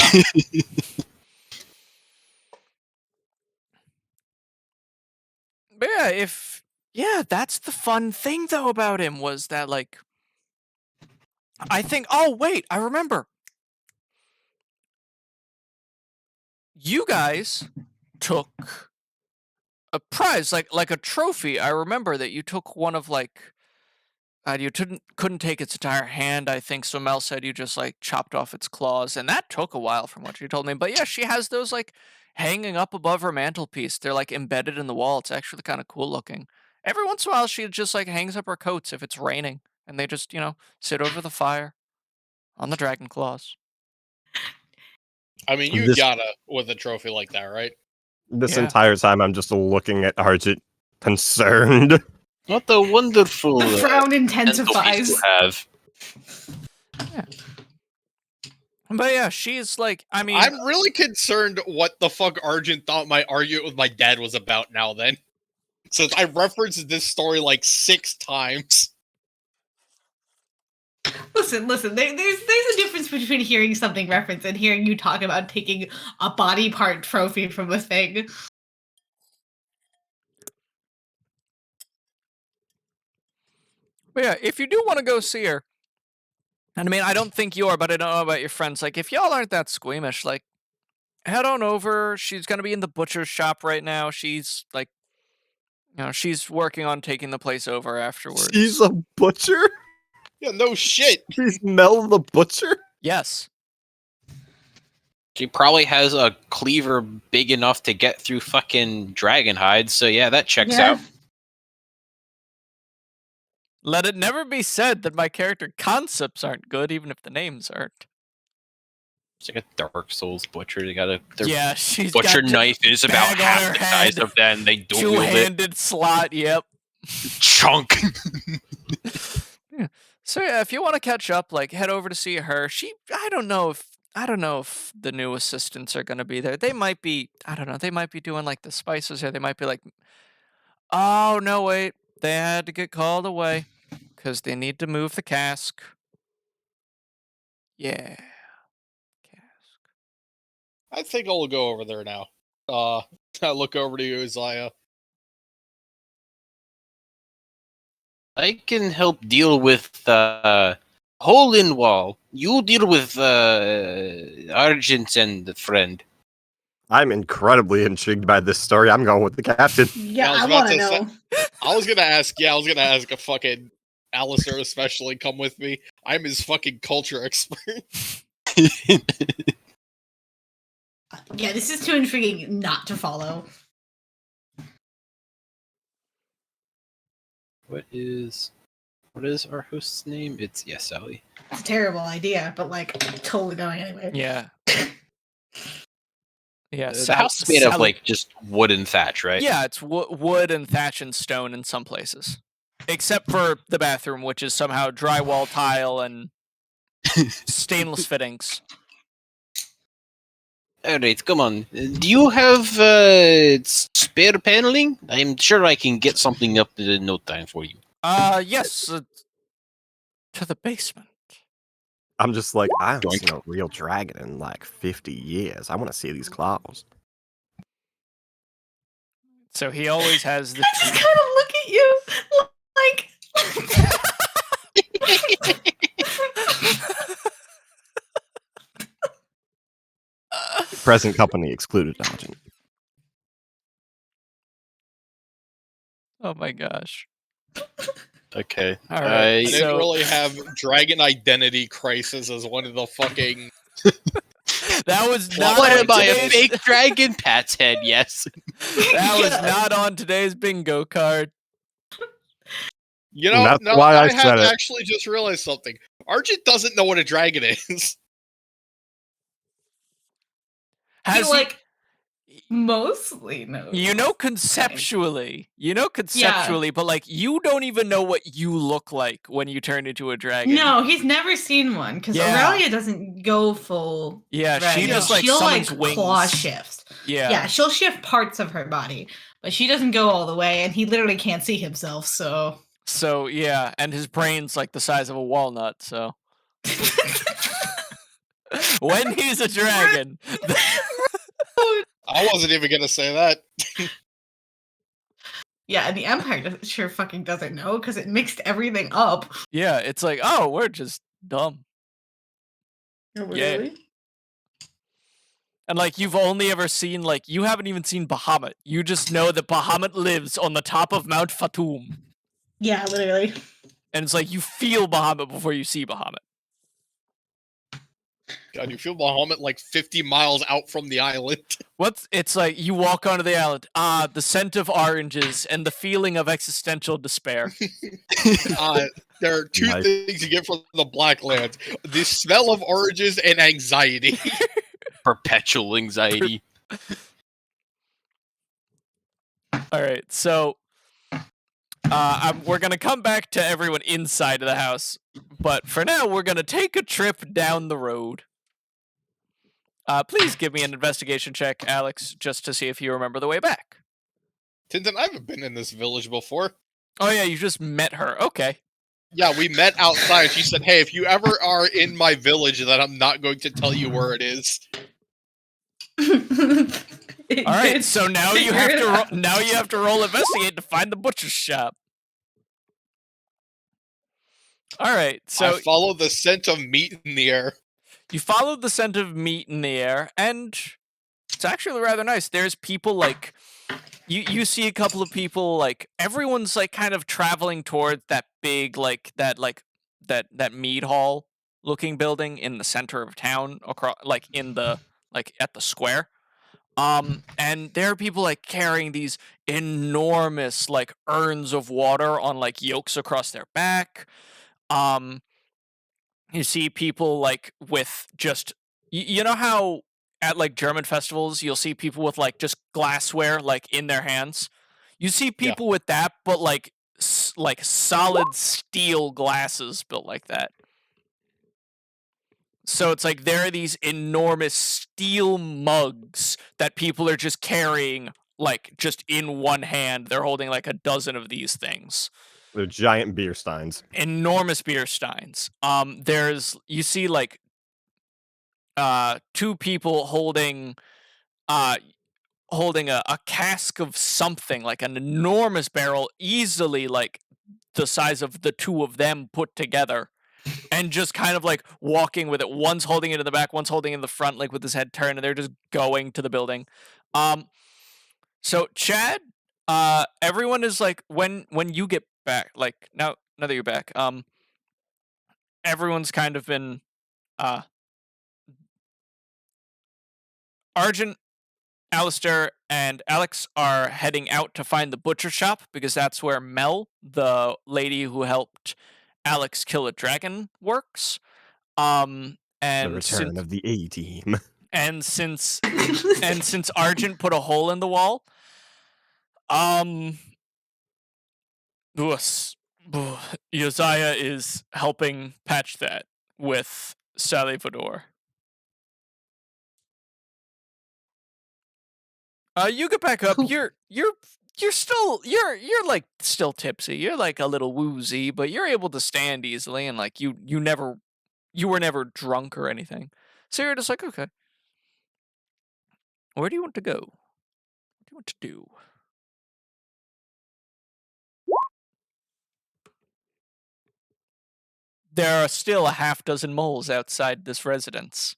But yeah, that's the fun thing though about him was that like I think oh wait, I remember. You guys took a prize, like a trophy. I remember that you took one of like you couldn't take its entire hand, I think. So Mel said you just like chopped off its claws, and that took a while from what you told me. But yeah, she has those like hanging up above her mantelpiece. They're like embedded in the wall. It's actually kind of cool looking. Every once in a while, she just like hangs up her coats if it's raining, and they just sit over the fire on the dragon claws. I mean, you This- gotta with a trophy like that, right? This Yeah. entire time, I'm just looking at Argent, concerned. What a wonderful The frown mental piece intensifies. to have. But yeah, she's like, I mean, I'm really concerned what the fuck Argent thought my argument with my dad was about now then. Since I referenced this story like 6 times. Listen. There's a difference between hearing something referenced and hearing you talk about taking a body part trophy from a thing. but yeah, if you do want to go see her, and I mean, I don't think you are, but I don't know about your friends. Like, if y'all aren't that squeamish, like, head on over. She's gonna be in the butcher's shop right now. She's like, she's working on taking the place over afterwards. She's a butcher? Yeah, no shit. She's Mel the Butcher? Yes. She probably has a cleaver big enough to get through fucking dragon hides, so yeah, that checks out. Let it never be said that my character concepts aren't good, even if the names aren't. It's like a Dark Souls butcher. They got Yeah, she's butcher got knife is about bag on half her the size head, of that, and they don't wield it. two-handed slot. Yep. Chunk. So yeah, if you want to catch up, like head over to see her. I don't know if the new assistants are gonna be there. They might be. I don't know. They might be doing like the spices, or they might be like Oh, no, wait. They had to get called away because they need to move the cask. Yeah. Cask. I think I'll go over there now. I look over to you, Uzziah. I can help deal with hole in wall. You deal with Argent and the friend. I'm incredibly intrigued by this story. I'm going with the captain. Yeah, I was I about want to to say- know. I was gonna ask a fucking Alistair especially come with me. I'm his fucking culture expert. Yeah, this is too intriguing not to follow. What is our host's name? It's Sally. It's a terrible idea, but like totally going anyway. Yeah. Yeah. The house is made of Sally- like just wood and thatch, right? Yeah, it's wood and thatch and stone in some places. Except for the bathroom, which is somehow drywall tile and stainless fittings. Alright, come on. Do you have spare paneling? I'm sure I can get something up in no time for you. Yes. To the basement. I'm just like, I haven't Joink. seen a real dragon in like 50 years. I want to see these claws. So he always has the. I just kind of look at you like. Present company excluded, Argent. Oh my gosh. Okay. All right, I didn't so- really have dragon identity crisis as one of the fucking. That was not What on am I, a today's- fake dragon? Pat's head, yes. That was not on today's bingo card. You know, That's no, why I I said have it. actually just realized something. Argent doesn't know what a dragon is. I Has feel like mostly no. you know conceptually, but like you don't even know what you look like when you turn into a dragon. No, he's never seen one because Yeah. Aurelia doesn't go full. Yeah, dragon. she just like she'll summons like wings. claw shifts. Yeah, she'll shift parts of her body, but she doesn't go all the way, and he literally can't see himself. So So yeah, and his brain's like the size of a walnut. So when he's a dragon, I wasn't even gonna say that. yeah, and the Empire sure fucking doesn't know because it mixed everything up. yeah, it's like, oh, we're just dumb. Really? And like you've only ever seen like you haven't even seen Bahamut. You just know that Bahamut lives on the top of Mount Fatum. Yeah, literally. And it's like you feel Bahamut before you see Bahamut. God, you feel Bahamut like 50 miles out from the island. It's like you walk onto the island, the scent of oranges and the feeling of existential despair. There are two Nice. things you get from the Blacklands: the smell of oranges and anxiety. Perpetual anxiety. All right, so we're gonna come back to everyone inside of the house, but for now we're gonna take a trip down the road. Please give me an investigation check, Alex, just to see if you remember the way back. Tintin, I haven't been in this village before. Oh yeah, you just met her. Okay. Yeah, we met outside. She said, "Hey, if you ever are in my village, then I'm not going to tell you where it is." All right, so now you have to roll investigate to find the butcher's shop. All right, so I follow the scent of meat in the air. you followed the scent of meat in the air, and it's actually rather nice. There's people like you see a couple of people like everyone's like kind of traveling towards that big that mead hall looking building in the center of town across like in the like at the square. And there are people like carrying these enormous like urns of water on like yokes across their back. You see people like with just you know how at like German festivals you'll see people with like just glassware like in their hands. You see people with that, but like like solid steel glasses built like that. So it's like there are these enormous steel mugs that people are just carrying like just in one hand. They're holding like a dozen of these things. They're giant beer steins. Enormous beer steins. You see like two people holding a cask of something, like an enormous barrel, easily like the size of the two of them put together, and just kind of like walking with it. One's holding it in the back, one's holding it in the front, like with his head turned, and they're just going to the building. So Chad, everyone is like, when you get back, like now that you're back, everyone's kind of been Argent, Alistair, and Alex are heading out to find the butcher shop because that's where Mel, the lady who helped Alex kill a dragon, works. The And return of the A team. and since Argent put a hole in the wall, Josiah is helping patch that with Salvador. You get back up. You're like still tipsy. You're like a little woozy, but you're able to stand easily, and like you were never drunk or anything. So you're just like, okay. Where do you want to go? What do you want to do? There are still a half dozen moles outside this residence.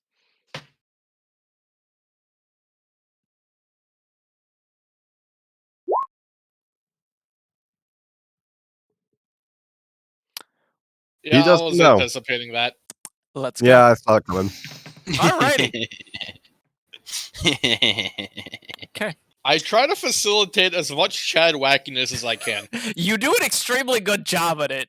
Yeah, I doesn't was know. anticipating that. Let's go. Yeah, I saw it coming. Alrighty. Okay. I try to facilitate as much Chad wackiness as I can. You do an extremely good job at it.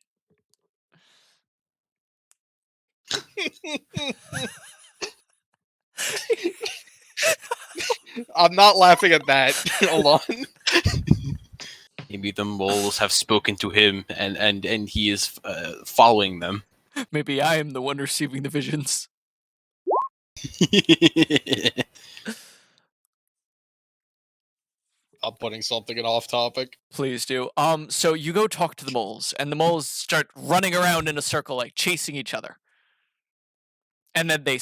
I'm not laughing at that. Hold on. Maybe the moles have spoken to him, and he is following them. Maybe I am the one receiving the visions. I'm putting something in off topic. Please do. So you go talk to the moles, and the moles start running around in a circle, like chasing each other. And then they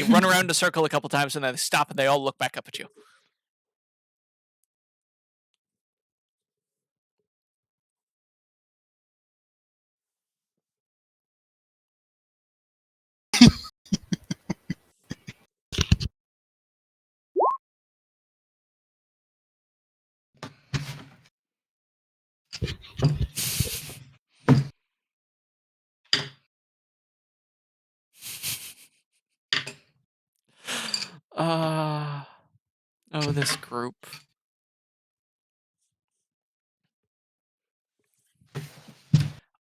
run around in a circle a couple times, and then they stop, and they all look back up at you. This group.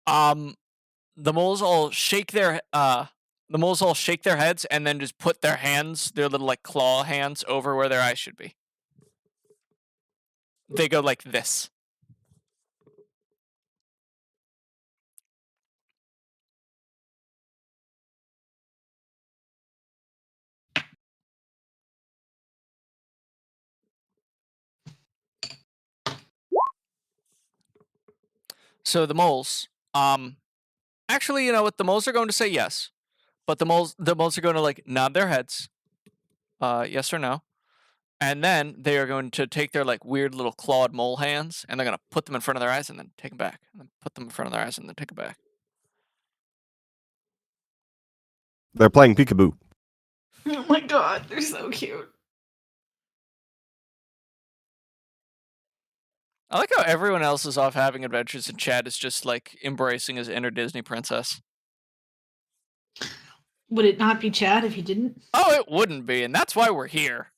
The moles all shake their heads and then just put their hands, their little like claw hands, over where their eyes should be. They go like this. So the moles, actually, you know what? The moles are going to say yes, but the moles are going to like nod their heads, yes or no, and then they are going to take their like weird little clawed mole hands and they're going to put them in front of their eyes and then take them back, and then put them in front of their eyes and then take them back. They're playing peekaboo. Oh my god, they're so cute. I like how everyone else is off having adventures and Chad is just like embracing his inner Disney princess. Would it not be Chad if he didn't? Oh, it wouldn't be, and that's why we're here.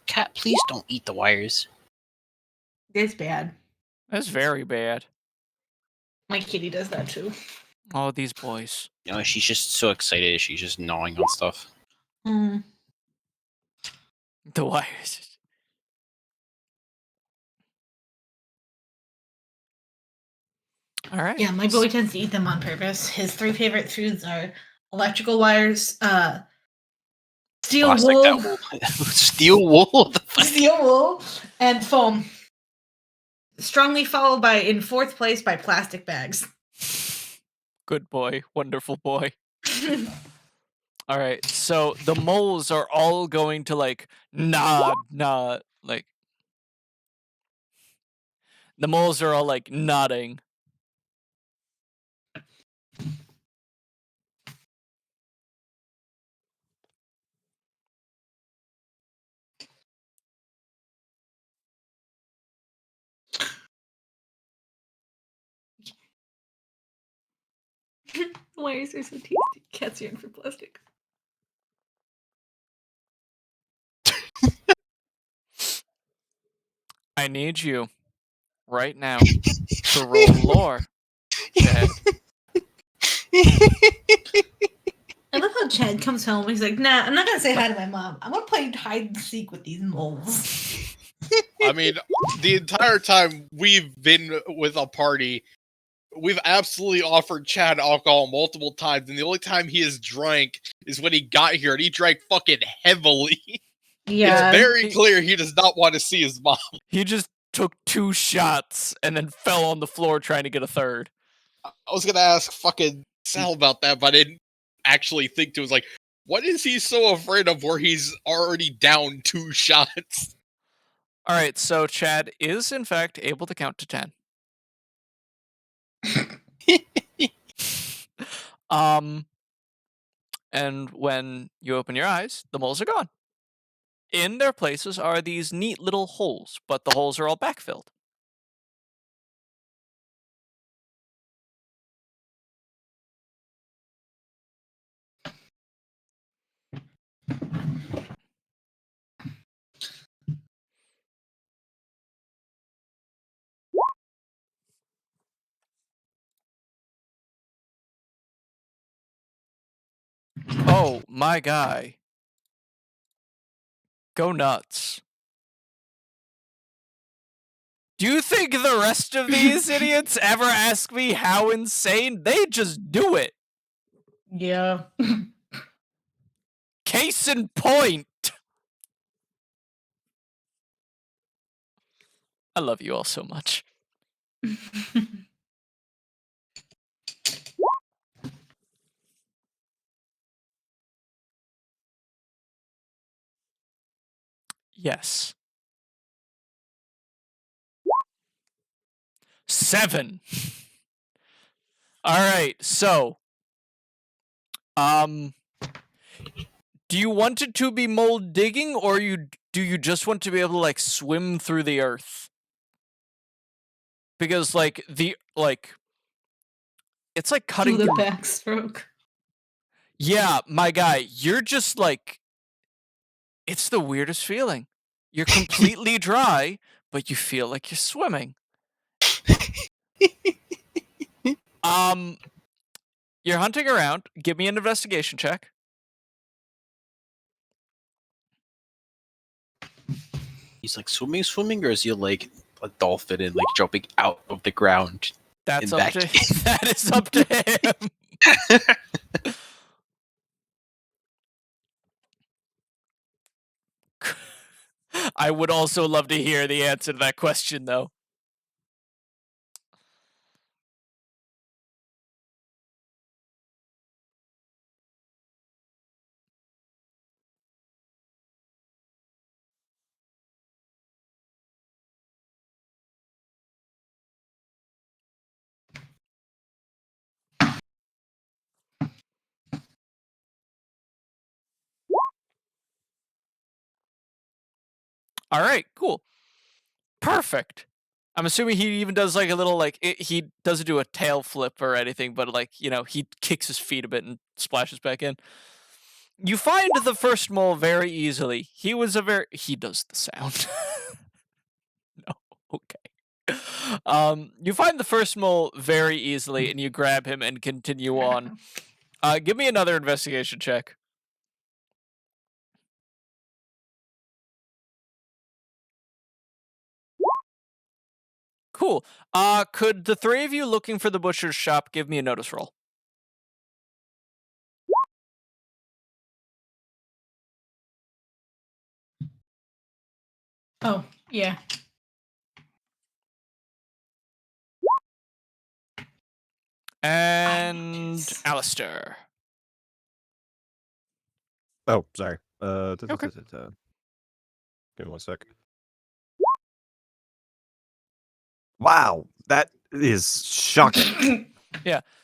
Cat, please don't eat the wires. It's bad. That's very bad. My kitty does that too. Oh, these boys. You know, she's just so excited. She's just gnawing on stuff. Mm. The wires. All right. Yeah, my boy tends to eat them on purpose. His 3 favorite foods are electrical wires, Steel Plastic wool. that wool. Steel wool. What the fuck? Steel wool and foam. Strongly followed by, in fourth place, by plastic bags. Good boy. Wonderful boy. All right. So the moles are all going to like nod. Like the moles are all like nodding. Why is there so tasty? Cats yearn for plastic. I need you right now to roll lore, Chad. I love how Chad comes home and he's like, nah, I'm not gonna say hi to my mom. I'm gonna play hide and seek with these moles. I mean, the entire time we've been with a party, we've absolutely offered Chad alcohol multiple times, and the only time he has drank is when he got here, and he drank fucking heavily. Yeah. It's very clear he does not want to see his mom. He just took 2 shots and then fell on the floor trying to get a third. I was gonna ask fucking Sal about that, but I didn't actually think to. It was like, what is he so afraid of where he's already down 2 shots? All right, so Chad is in fact able to count to 10. And when you open your eyes, the moles are gone. In their places are these neat little holes, but the holes are all backfilled. Oh, my guy. Go nuts. Do you think the rest of these idiots ever ask me how insane? They just do it. Yeah. Case in point. I love you all so much. Yes. 7. All right, so do you want it to be mold digging, or do you just want to be able to like swim through the earth? Because it's like cutting Do the through. backstroke. Yeah, my guy, you're just like, it's the weirdest feeling. You're completely dry, but you feel like you're swimming. You're hunting around. Give me an investigation check. He's like swimming, or is he like a dolphin and like jumping out of the ground? That's In up that to that is up to him. I would also love to hear the answer to that question, though. All right, cool. Perfect. I'm assuming he even does like a little he doesn't do a tail flip or anything, but like, he kicks his feet a bit and splashes back in. You find the first mole very easily. He does the sound. No, okay. You find the first mole very easily and you grab him and continue on. Give me another investigation check. Cool. Could the 3 of you looking for the butcher's shop give me a notice roll? Oh, yeah. And Yes. Alistair. Oh, sorry. Okay. Give me one sec. Wow, that is shocking.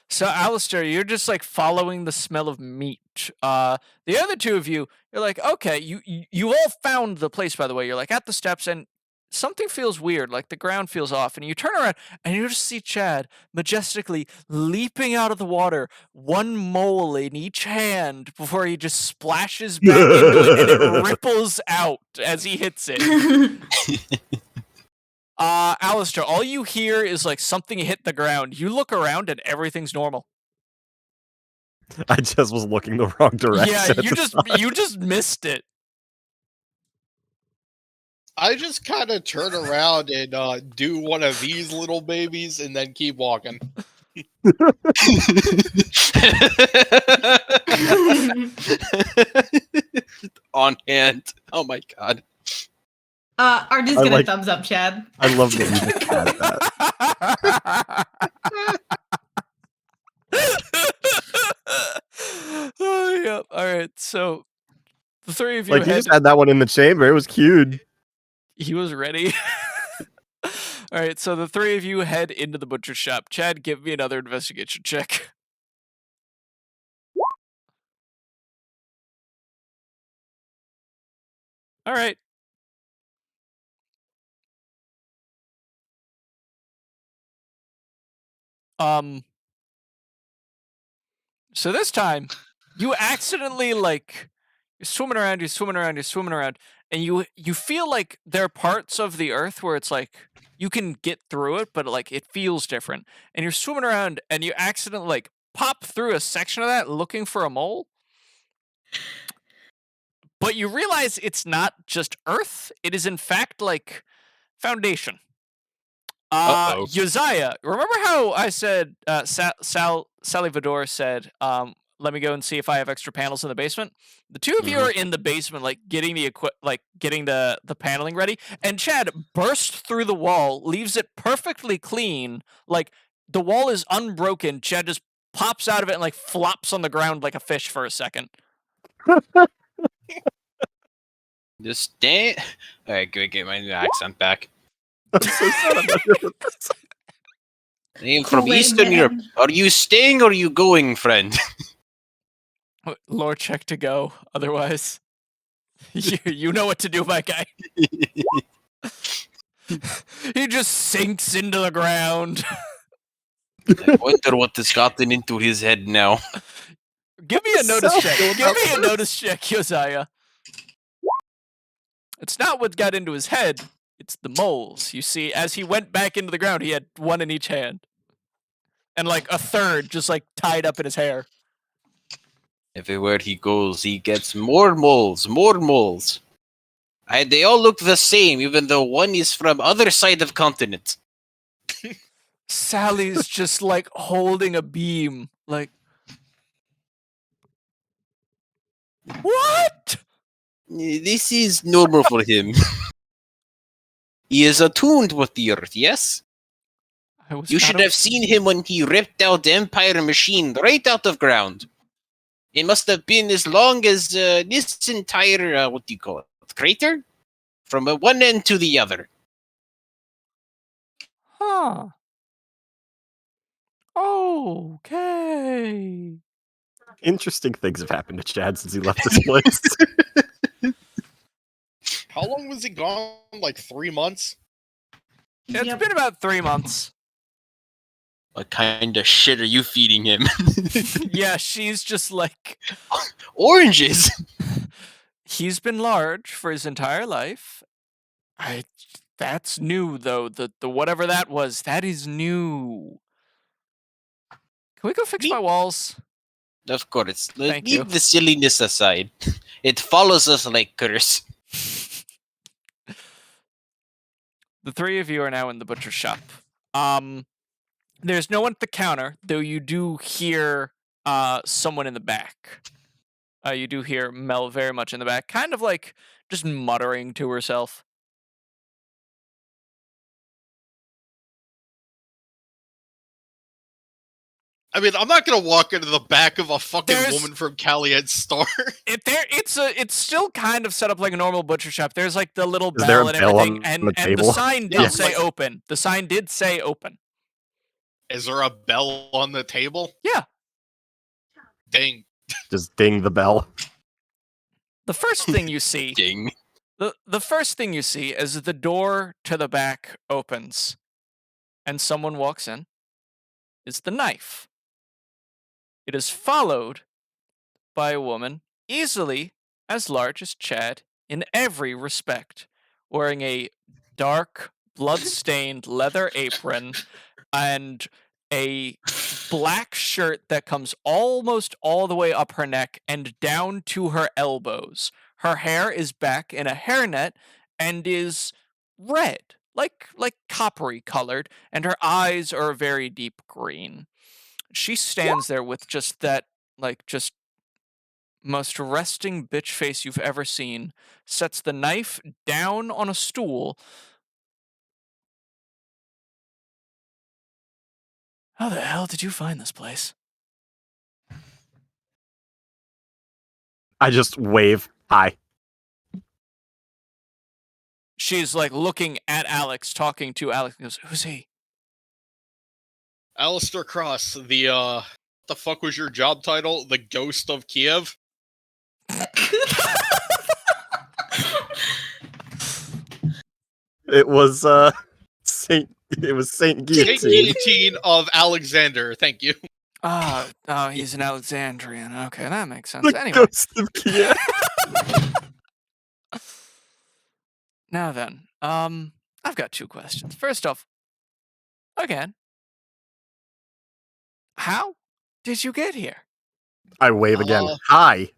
So, Alistair, you're just like following the smell of meat. The other two of you, you're like, okay, you all found the place, by the way. You're like at the steps, and something feels weird, like the ground feels off. And you turn around, and you just see Chad majestically leaping out of the water, one mole in each hand, before he just splashes back into it, and it ripples out as he hits it. Alistair, all you hear is like something hit the ground. You look around, and everything's normal. I just was looking the wrong direction. Yeah, at the time. you just missed it. I just kind of turn around and do one of these little babies and then keep walking. On hand. Oh my god. Artie's I gonna like- thumbs up Chad. I love that you just had that. Oh, yeah. All right. So the three of you Like you head. just had that one in the chamber. It was cute. He was ready. All right. So the three of you head into the butcher shop. Chad, give me another investigation check. All right. So this time, you accidentally like you're swimming around, and you feel like there are parts of the earth where it's like you can get through it, but like it feels different. And you're swimming around, and you accidentally like pop through a section of that looking for a mole. But you realize it's not just earth; it is in fact like foundation. Uh-oh. Uzziah, remember how I said Salvador said, let me go and see if I have extra panels in the basement? The two of you are in the basement, like getting the paneling ready, and Chad bursts through the wall, leaves it perfectly clean, like the wall is unbroken. Chad just pops out of it and like flops on the ground like a fish for a second. Just stay. Alright, good. Get my new accent back. I'm so sad I'm not here with this. Name from Kool-Aid Eastern Man. Europe. Are you staying or are you going, friend? Lore check to go. Otherwise, you know what to do, my guy. He just sinks into the ground. I wonder what has gotten into his head now. Give me a notice So check. cool Give me a about notice check, Josiah. It's not what got into his head. It's the moles. You see, as he went back into the ground, he had one in each hand. And like a third just like tied up in his hair. Everywhere he goes, he gets more moles, more moles. They all look the same, even though one is from other side of continent. Sally's just like holding a beam. Like, what? This is normal for him. He is attuned with the earth, yes? You should have seen him when he ripped out the Empire machine right out of ground. It must have been as long as this entire, what do you call it, crater? From one end to the other. Huh. Okay. Interesting things have happened to Chad since he left this place. How long was he gone? Like 3 months? Yeah, it's Yep. been about 3 months. What kind of shit are you feeding him? Yeah, she's just like, Oranges! he's been large for his entire life. That's new though. The whatever that was, that is new. Can we go fix my walls? Of course. Thank Leave you. the silliness aside. It follows us like curse. The three of you are now in the butcher shop. There's no one at the counter, though you do hear someone in the back. You do hear Mel very much in the back, kind of like just muttering to herself. I mean, I'm not gonna walk into the back of a fucking There's- woman from Calient store. It's still kind of set up like a normal butcher shop. There's like the little Is there bell a and bell everything, on the and the table? sign did Yeah, say like- open. The sign did say open. Is there a bell on the table? Yeah. Dang. Just ding the bell. The first thing you see, Ding. the first thing you see is the door to the back opens, and someone walks in. It's the knife. It is followed by a woman easily as large as Chad in every respect, wearing a dark, blood-stained leather apron and a black shirt that comes almost all the way up her neck and down to her elbows. Her hair is back in a hairnet and is red, like coppery colored, and her eyes are a very deep green. She stands there with just that, like, just most resting bitch face you've ever seen, sets the knife down on a stool. How the hell did you find this place? I just wave. Hi. She's like looking at Alex, talking to Alex, and goes, "Who's he?" Alistair Cross, the fuck was your job title? The Ghost of Kiev? It was Saint Saint Guillotine. Guillotine of Alexander, thank you. Oh, he's an Alexandrian. Okay, that makes sense. The Anyway, Ghost of Kiev. now then, I've got two questions. First off, again, how did you get here? I wave again. Uh, Hi.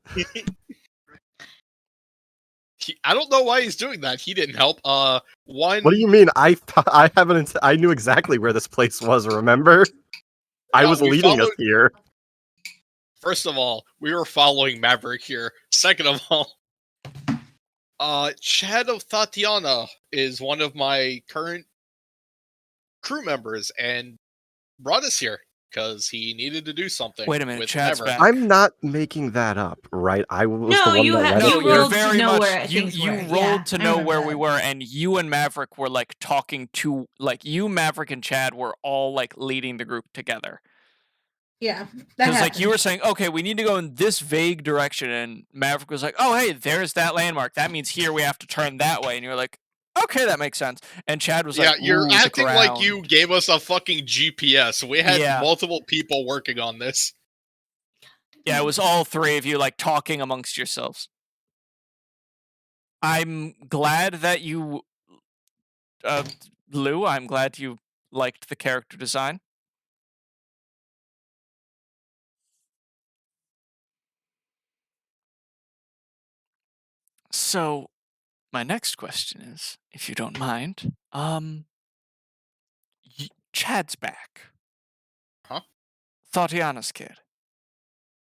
I don't know why he's doing that. He didn't help. One. What do you mean? I haven't. I knew exactly where this place was. Remember? I Yeah, was we leading us followed- here. First of all, we were following Maverick here. Second of all, Chad of Tatiana is one of my current crew members and brought us here because he needed to do something. Wait a minute, with Chad's Maverick. back. I'm not making that up, right? I was No, the one you that had- led No, us you here. you're rolled to very know much where you things you were. rolled Yeah, to I know remember where we that. were, and you and Maverick were like talking to you, Maverick, and Chad were all like leading the group together. Yeah, Because like you were saying, okay, we need to go in this vague direction, and Maverick was like, oh hey, there's that landmark. That means here we have to turn that way, and you're like, okay, that makes sense. And Chad was Yeah, like, you're "Ooh, the acting like ground." you gave us a fucking GPS. We had Yeah. multiple people working on this. Yeah, it was all three of you like talking amongst yourselves. I'm glad that you, Lou. I'm glad you liked the character design. So, my next question is, if you don't mind, Chad's back. Huh? Tatiana's kid.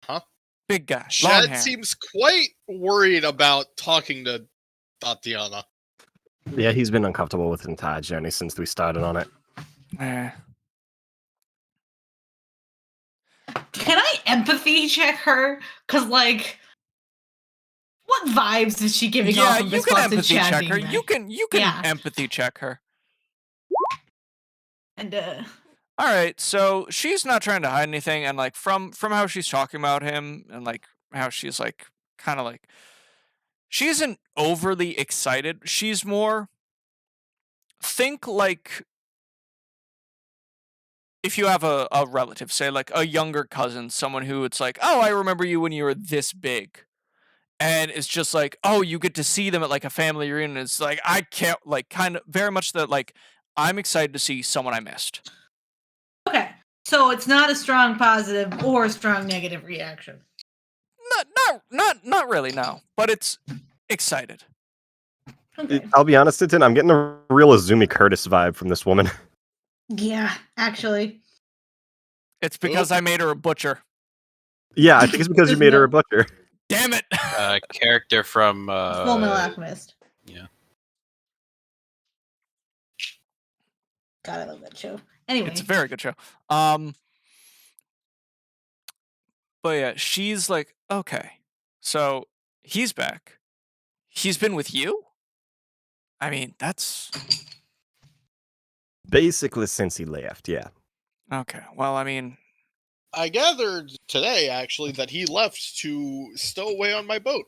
Huh? Big guy, long Chad hair. seems quite worried about talking to Tatiana. Yeah, he's been uncomfortable with the entire journey since we started on it. Eh. Can I empathy check her? Cause like, what vibes is she giving Yeah, off in you can response to empathy Chad check being her. back? You can Yeah. empathy check her. And All right, so she's not trying to hide anything, and like from how she's talking about him, and like how she's like kind of like she isn't overly excited. She's more think like if you have a relative, say like a younger cousin, someone who it's like, oh, I remember you when you were this big. And it's just like, oh, you get to see them at like a family reunion. It's like, I can't, like, kind of very much that, like, I'm excited to see someone I missed. okay, so it's not a strong positive or a strong negative reaction. Not really, no. But it's excited. Okay. I'll be honest, Tintin, I'm getting a real Azumi Curtis vibe from this woman. Yeah, actually. It's because I made her a butcher. Yeah, I think it's because you There's made her no- a butcher. Damn it! Character from Full Metal Alchemist. yeah. God, I love that show. Anyway, It's a very good show. But yeah, she's like, okay, so he's back. He's been with you? I mean, that's... Basically since he left, yeah. Okay, well, I mean... I gathered today, actually, that he left to stow away on my boat.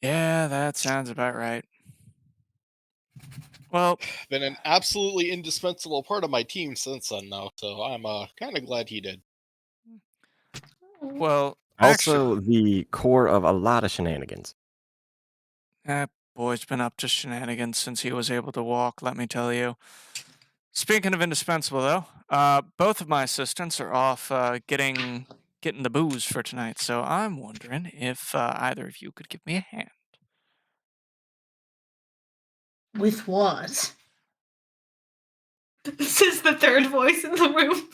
Yeah, that sounds about right. Well... Been an absolutely indispensable part of my team since then, though, so I'm kind of glad he did. Well, Also, actually, the core of a lot of shenanigans. that boy's been up to shenanigans since he was able to walk, let me tell you. Speaking of indispensable, though, both of my assistants are off getting the booze for tonight, so I'm wondering if either of you could give me a hand. With what? This is the third voice in the room.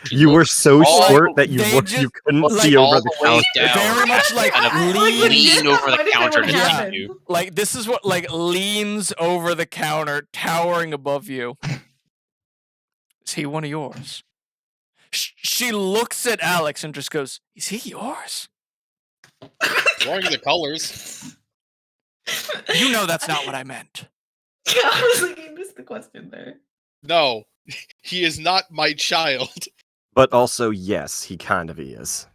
You were so all- short that they you just- couldn't like, see over all the the way counter. down. Very much like kind of lean- lean over the What if it counter would to happen? see you. Like, this is what, like, leans over the counter, towering above you. Is he one of yours? She looks at Alex and just goes, is he yours? Drawing the colors. You know that's not what I meant. I was like, you missed the question there. No, he is not my child. But also, yes, he kind of is.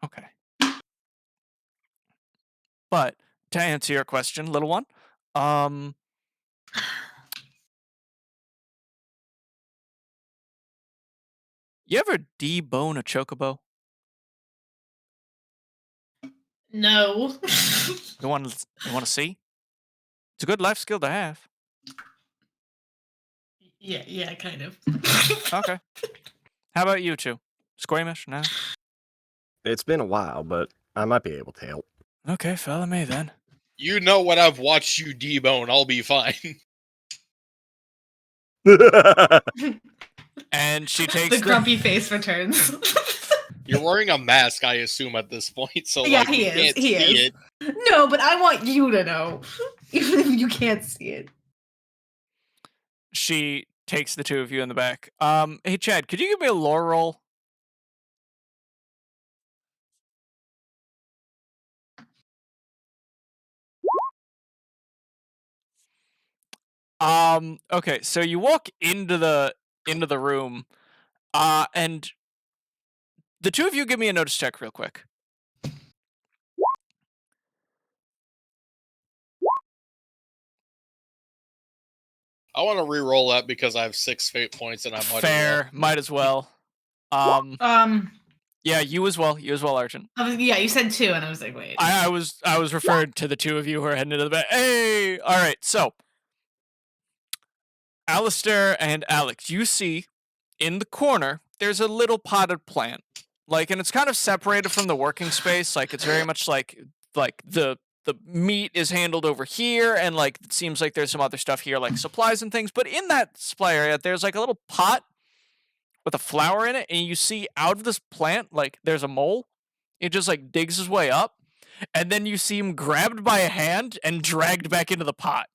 Okay. But to answer your question, little one, you ever debone a chocobo? No. You want to see? It's a good life skill to have. yeah, kind of. Okay. How about you two? Squeamish? No? It's been a while, but I might be able to help. Okay, follow me then. You know when I've watched you debone, I'll be fine. And she takes The grumpy face returns. You're wearing a mask, I assume, at this point, so Yeah, like, he you is, can't he see is. it. No, but I want you to know. Even if you can't see it. She takes the two of you in the back. Hey Chad, could you give me a lore roll? Okay, so you walk into the room, and the two of you give me a notice check real quick. I want to re-roll that because I have 6 fate points and I might Fair, might as well. Yeah, you as well, Argent. Yeah, you said 2, and I was like, wait. I was referring to the two of you who are heading into the back. Hey, all right. So, Alistair and Alex, you see in the corner there's a little potted plant, like, and it's kind of separated from the working space. Like, it's very much like the meat is handled over here, and like it seems like there's some other stuff here, like supplies and things. But in that supply area, there's like a little pot with a flower in it, and you see out of this plant, like there's a mole. It just like digs his way up, and then you see him grabbed by a hand and dragged back into the pot.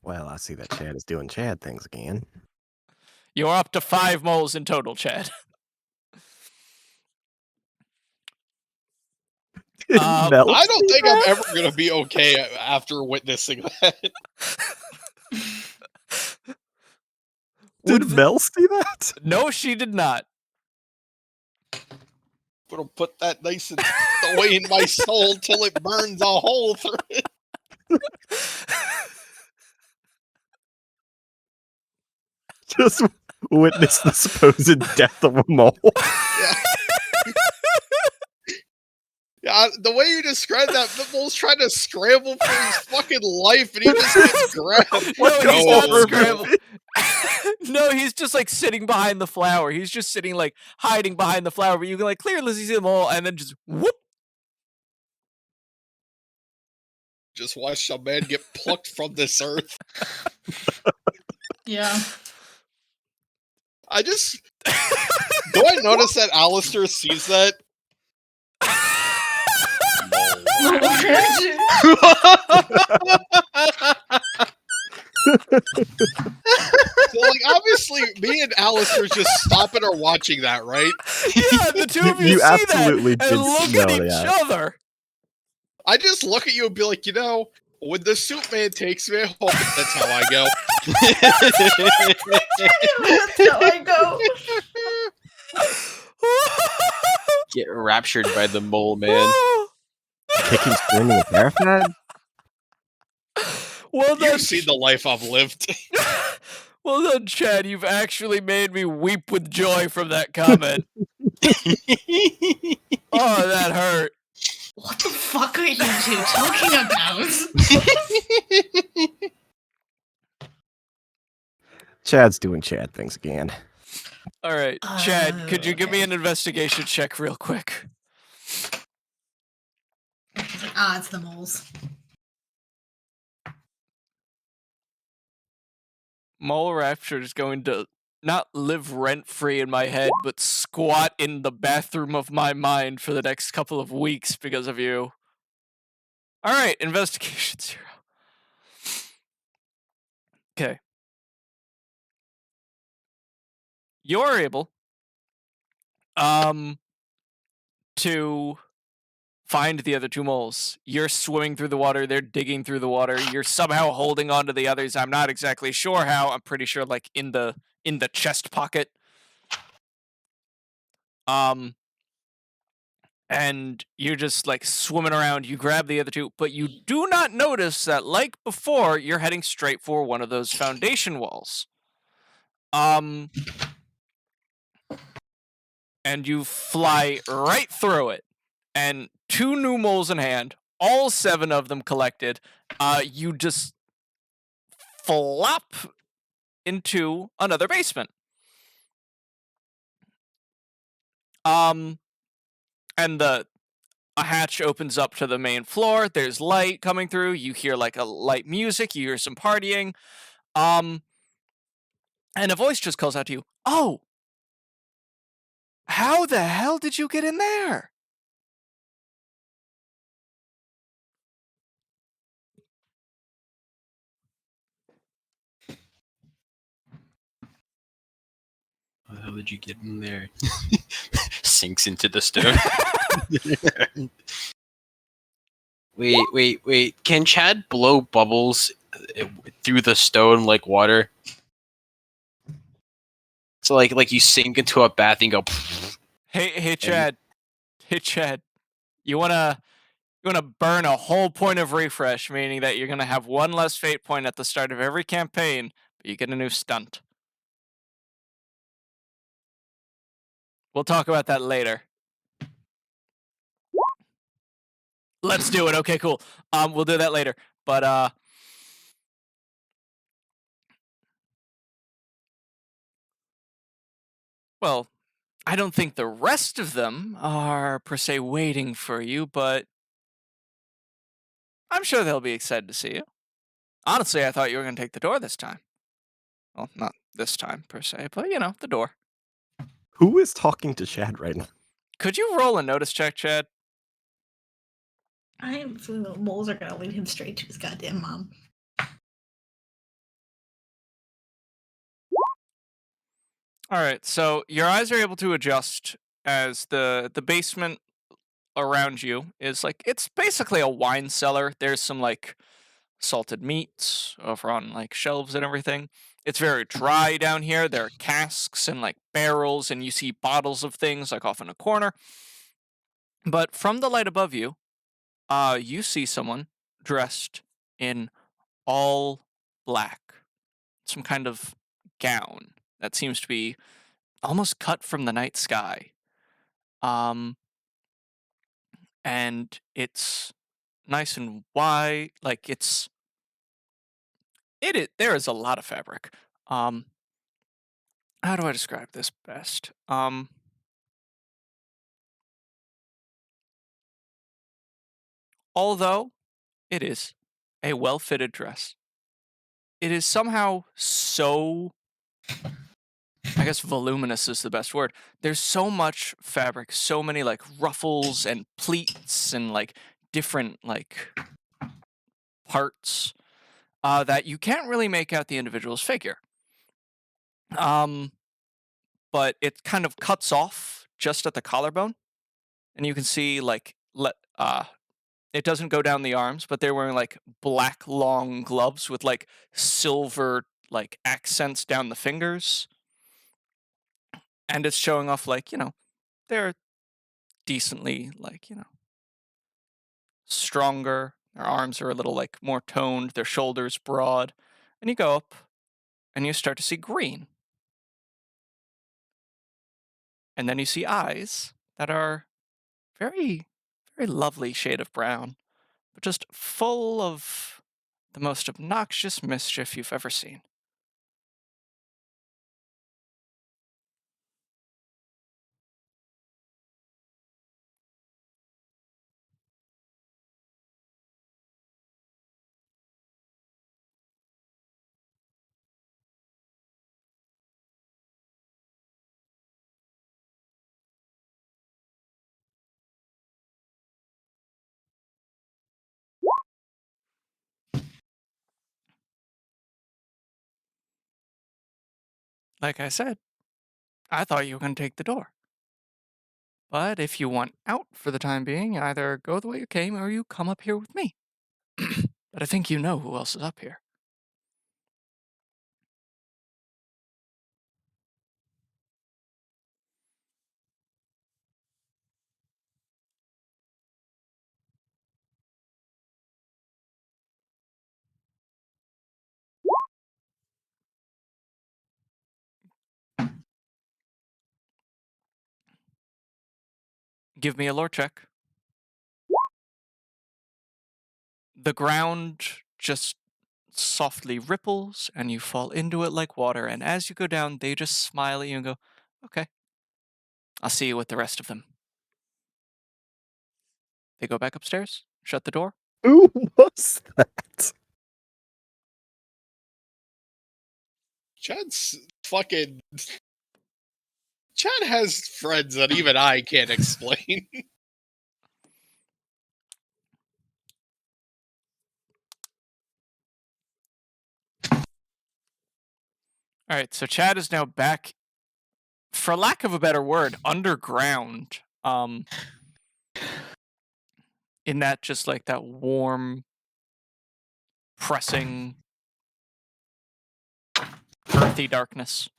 Well, I see that Chad is doing Chad things again. You're up to 5 moles in total, Chad. Mel, I don't think I'm ever going to be okay after witnessing that. did Mel see that? No, she did not. I'm going to put that nice and away in my soul till it burns a hole through it. Just witness the supposed death of a mole. Yeah, the way you described that, the mole's trying to scramble for his fucking life, and he just gets grabbed. No, he's not No. scrambling. No, he's just like sitting behind the flower. He's just sitting like hiding behind the flower, but you can like clearly see them all, and then just whoop. Just watch a man get plucked from this earth. Yeah. I just... Do I notice that Alistair sees that? me and Alistair just stopping or watching that, right? Yeah, the two of you You see absolutely that did and look know at each that. other. I just look at you and be like, when the suit man takes me home, that's how I go. That's how I go. Get raptured by the mole man. Kicking, screaming, and terrified? Well done, You've seen the life I've lived. well done, Chad. You've actually made me weep with joy from that comment. Oh, that hurt. What the fuck are you two talking about? Chad's doing Chad things again. All right, Chad, could you give me okay. an investigation check real quick? It's the moles. Mole Rapture is going to not live rent-free in my head, but squat in the bathroom of my mind for the next couple of weeks because of you. All right, investigation 0. Okay. You're able to find the other two moles. You're swimming through the water, they're digging through the water. You're somehow holding on to the others. I'm not exactly sure how. I'm pretty sure like in the chest pocket. And you're just like swimming around. You grab the other two, but you do not notice that, like before, you're heading straight for one of those foundation walls. And you fly right through it. And 2 new moles in hand, all 7 of them collected. You just flop into another basement. And a hatch opens up to the main floor. There's light coming through. You hear like a light music. You hear some partying. And a voice just calls out to you. Oh, how the hell did you get in there? How did you get in there? Sinks into the stone. Wait. Can Chad blow bubbles through the stone like water? So like you sink into a bath and go. Hey Chad. Hey Chad. You wanna burn a whole point of refresh, meaning that you're gonna have 1 less fate point at the start of every campaign, but you get a new stunt. We'll talk about that later. Let's do it. Okay, cool. We'll do that later. But well, I don't think the rest of them are per se waiting for you, but I'm sure they'll be excited to see you. Honestly, I thought you were going to take the door this time. Well, not this time per se, but the door. Who is talking to Chad right now? Could you roll a notice check, Chad? I am feeling the moles are gonna lead him straight to his goddamn mom. All right, so your eyes are able to adjust as the basement around you is like it's basically a wine cellar. There's some like salted meats over on like shelves and everything. It's very dry down here. There are casks and like barrels, and you see bottles of things like off in a corner. But from the light above you, you see someone dressed in all black, some kind of gown that seems to be almost cut from the night sky. And it's nice and wide, like there is a lot of fabric. How do I describe this best? Although it is a well-fitted dress, it is somehow so, I guess voluminous is the best word. There's so much fabric, so many like ruffles and pleats and like different like parts that you can't really make out the individual's figure. but it kind of cuts off just at the collarbone, and you can see like it doesn't go down the arms, but they're wearing like black long gloves with like silver like accents down the fingers, and it's showing off like they're decently like stronger. Their arms are a little like more toned, their shoulders broad, and you go up and you start to see green. And then you see eyes that are very, very lovely shade of brown, but just full of the most obnoxious mischief you've ever seen. Like I said, I thought you were going to take the door. But if you want out for the time being, either go the way you came or you come up here with me. But I think you know who else is up here. Give me a lore check. The ground just softly ripples and you fall into it like water. And as you go down, they just smile at you and go, okay, I'll see you with the rest of them. They go back upstairs, shut the door. Who was that? Chad's fucking. Chad has friends that even I can't explain. All right, so Chad is now back, for lack of a better word, underground. In that just like that warm, pressing, earthy darkness.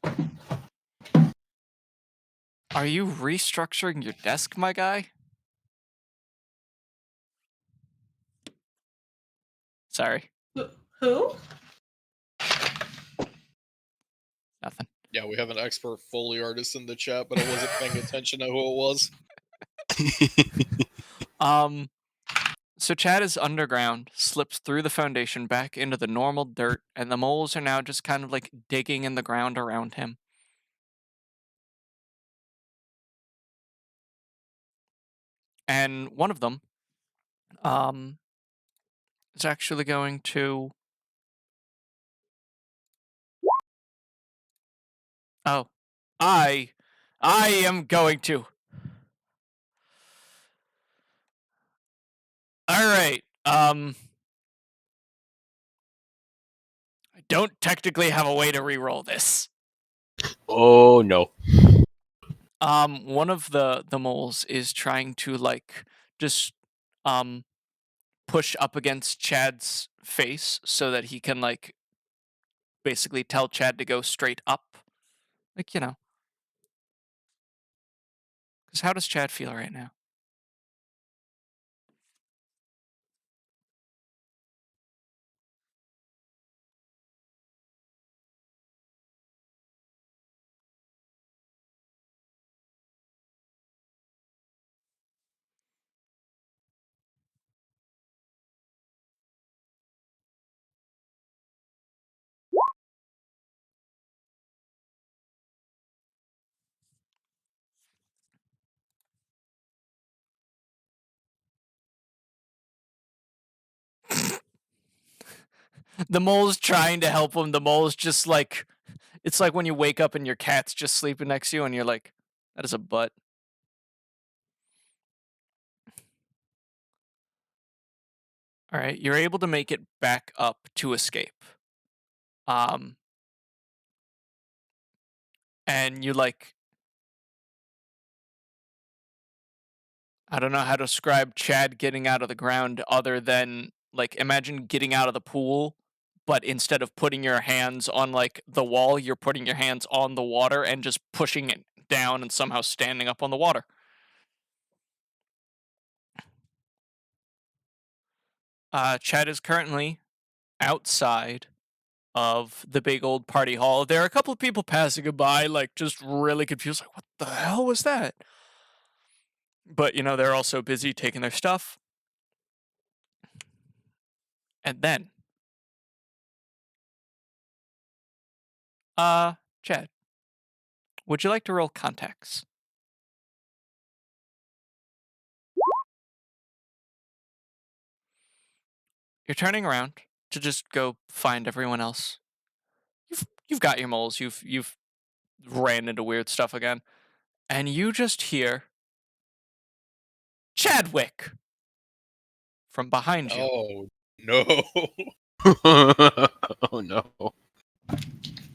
Are you restructuring your desk, my guy? Sorry. Who? Nothing. Yeah, we have an expert Foley artist in the chat, but I wasn't paying attention to who it was. So Chad is underground, slips through the foundation back into the normal dirt, and the moles are now just kind of like digging in the ground around him. And one of them is actually going to... Oh, I am going to... All right. I don't technically have a way to re-roll this. Oh no. One of the moles is trying to like just push up against Chad's face so that he can like basically tell Chad to go straight up. Like, because how does Chad feel right now? The mole's trying to help him. The mole's just like, it's like when you wake up and your cat's just sleeping next to you and you're like, that is a butt. All right, you're able to make it back up to escape. And you like I don't know how to describe Chad getting out of the ground other than, like, imagine getting out of the pool, but instead of putting your hands on, like, the wall, you're putting your hands on the water and just pushing it down and somehow standing up on the water. Chad is currently outside of the big old party hall. There are a couple of people passing by, like, just really confused, like, what the hell was that? But, they're also busy taking their stuff. And then, Chad, would you like to roll contacts? You're turning around to just go find everyone else. You've got your moles. You've ran into weird stuff again, and you just hear Chadwick from behind you. Oh no! Oh no!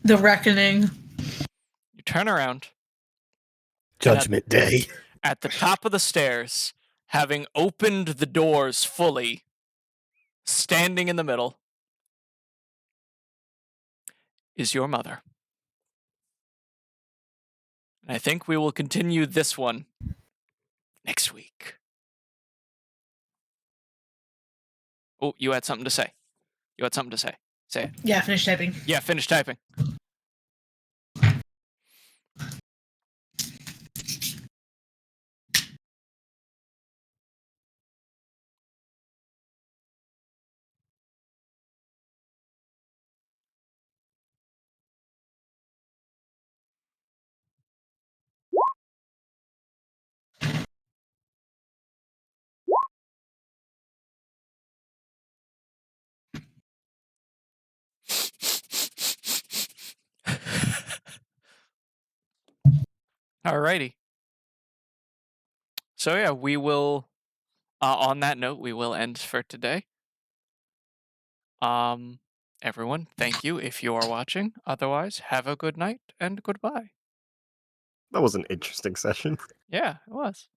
The reckoning. You turn around. Judgment Day. At the top of the stairs, having opened the doors fully, standing in the middle, is your mother. And I think we will continue this one next week. Oh, you had something to say. Say it. Yeah, finish typing. Yeah, finish typing. Alrighty. So yeah, we will. On that note, we will end for today. Everyone, thank you if you are watching. Otherwise, have a good night and goodbye. That was an interesting session. Yeah, it was.